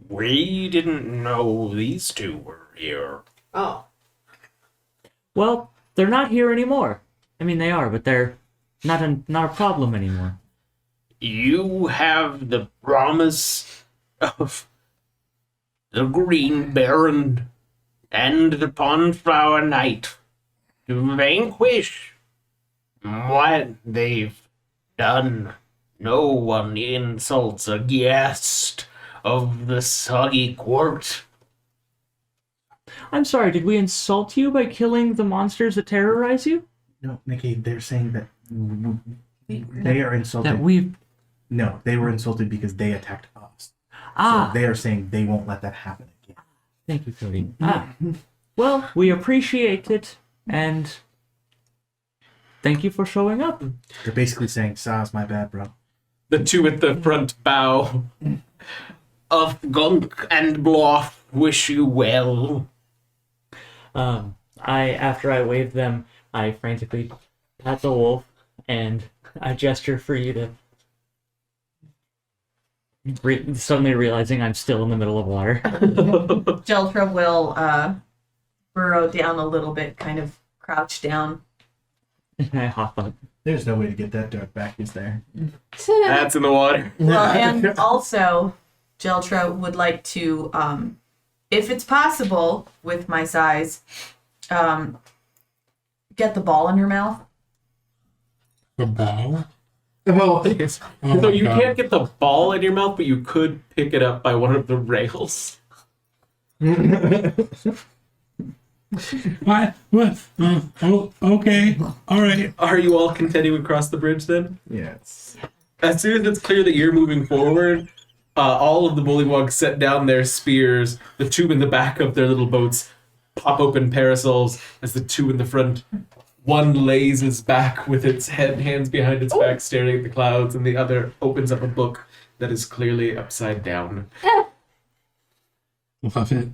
we didn't know these two were here. Oh. Well, they're not here anymore. I mean, they are, but they're not a problem anymore. You have the promise of the Green Baron and the Pondflower Knight to vanquish what they've done. No one insults a guest of the Soggy Court. I'm sorry, did we insult you by killing the monsters that terrorize you? No, Nikki, they're saying that they are insulted. That we've... No, they were insulted because they attacked us. Ah, So they are saying they won't let that happen again. thank you, Cody. Well, we appreciate it, and thank you for showing up. They're basically saying, Saz, my bad, bro. the two at the front bow. Of Gunk and Bluff wish you well. After I wave them, I frantically pat the wolf, and I gesture for you to... suddenly realizing I'm still in the middle of water. Jeltra will burrow down a little bit, kind of crouch down. I hop up. There's no way to get that dirt back, is there? That's in the water. Well, and also, Jeltra would like to, if it's possible, with my size, get the ball in her mouth. The ball? Oh, Oh So my you God. can't get the ball in your mouth, but you could pick it up by one of the rails. What? Okay. All right. Are you all continuing across the bridge then? yes. As soon as it's clear that you're moving forward, all of the Bullywugs set down their spears. The two in the back of their little boats pop open parasols as the two in the front. One lays its back with its hands behind its back, staring at the clouds, and the other opens up a book that is clearly upside down. Love it.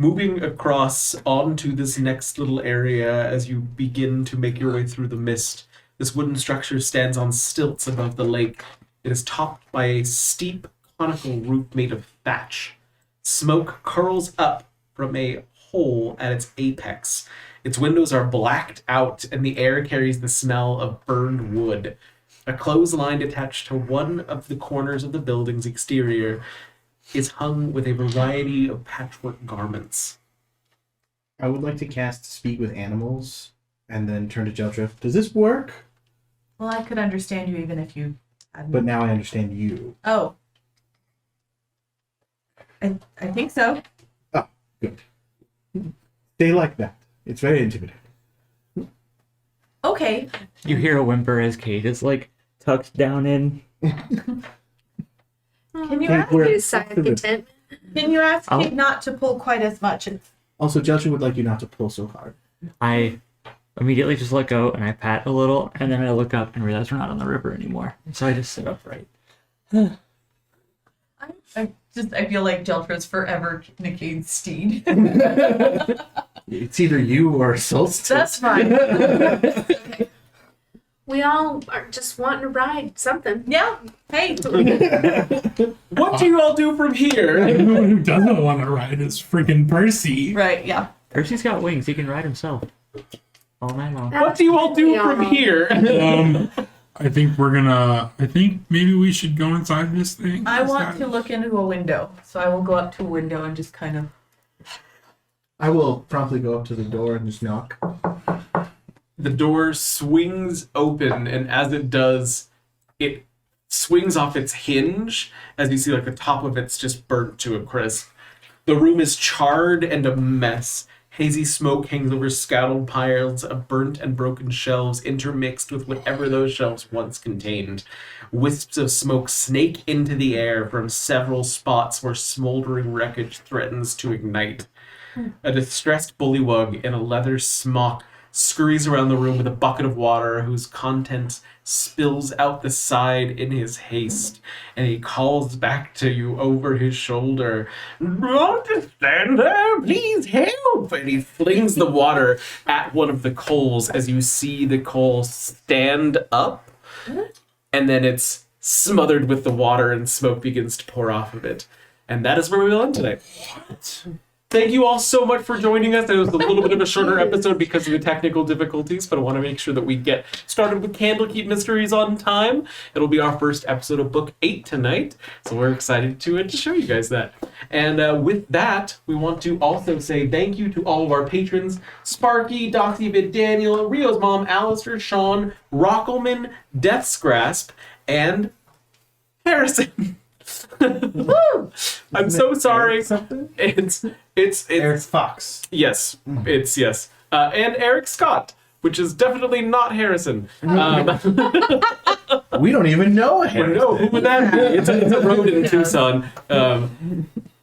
moving across onto this next little area as you begin to make your way through the mist. This wooden structure stands on stilts above the lake. It is topped by a steep, conical roof made of thatch. Smoke curls up from a hole at its apex. Its windows are blacked out, and the air carries the smell of burned wood. A clothesline attached to one of the corners of the building's exterior is hung with a variety of patchwork garments. I would like to cast Speak with Animals and then turn to Jeldra. Does this work? Well, I could understand you even if you hadn't. But now I understand you. Oh. I think so. Oh, good. They like that. It's very intimidating. Okay. You hear a whimper as Kate is like tucked down in. Can you Okay, ask, we're- His sigh of contentment. can you ask Oh. Kate not to pull quite as much? Also, Jeldra would like you not to pull so hard. I immediately just let go and I pat a little, and then I look up and realize we're not on the river anymore. So I just sit upright. I feel like Jeltra's forever Nicade's steed. It's either you or Solstice. That's fine. We all are just wanting to ride something. Yeah. Hey. What do you all do from here? Anyone who doesn't want to ride is freaking Percy. Right. Yeah. Percy's got wings. He can ride himself all night long. What do you all do from here? I think maybe we should go inside this thing. I want to look into a window, so I will go up to a window and just kind of. I will promptly go up to the door and just knock. The door swings open, and as it does, it swings off its hinge as you see like the top of it's just burnt to a crisp. The room is charred and a mess. Hazy smoke hangs over scattered piles of burnt and broken shelves intermixed with whatever those shelves once contained. Wisps of smoke snake into the air from several spots where smoldering wreckage threatens to ignite. A distressed bullywug in a leather smock scurries around the room with a bucket of water whose contents spills out the side in his haste, and he calls back to you over his shoulder, "Don't stand there, please help!" And he flings the water at one of the coals as you see the coal stand up, and then it's smothered with the water and smoke begins to pour off of it. And that is where we will end today. Thank you all so much for joining us. It was a little bit of a shorter episode because of the technical difficulties, but I want to make sure that we get started with Candlekeep Mysteries on time. It'll be our first episode of Book 8 tonight, so we're excited to show you guys that. And with that, we want to also say thank you to all of our patrons, Sparky, Doxyvid, Daniel, Rio's mom, Alistair, Sean, Rockelman, Death's Grasp, and Harrison. I'm so sorry. It's Eric Fox. yes, it's yes, and Eric Scott, which is definitely not Harrison. We don't even know him. No, who would that be? It's a road in Tucson.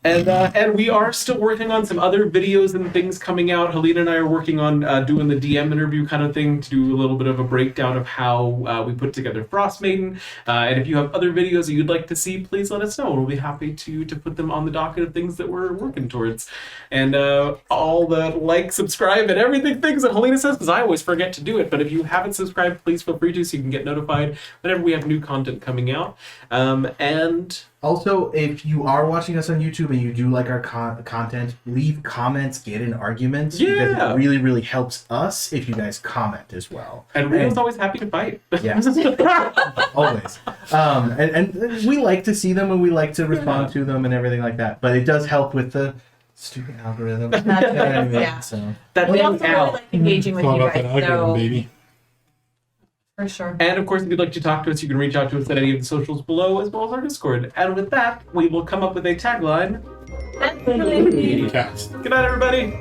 And we are still working on some other videos and things coming out. Helena and I are working on doing the DM interview kind of thing to do a little bit of a breakdown of how we put together Frost Maiden. And if you have other videos that you'd like to see, please let us know. We'll be happy to put them on the docket of things that we're working towards. And all the like, subscribe, and everything things that Helena says, because I always forget to do it. But if you haven't subscribed, please feel free to, so you can get notified whenever we have new content coming out. And Also, if you are watching us on YouTube and you do like our content, leave comments, get in arguments. Because Yeah. it really, really helps us if you guys comment as well. And Rio's always happy to fight. Yes. Always. And we like to see them and we like to respond to them and everything like that. But it does help with the stupid algorithm. Yeah. So. That We thing also really out. like engaging with It's all you about that guys, algorithm, so baby. for sure. And of course, if you'd like to talk to us, you can reach out to us at any of the socials below, as well as our Discord. And with that, we will come up with a tagline. That's really Cast. Good night, everybody.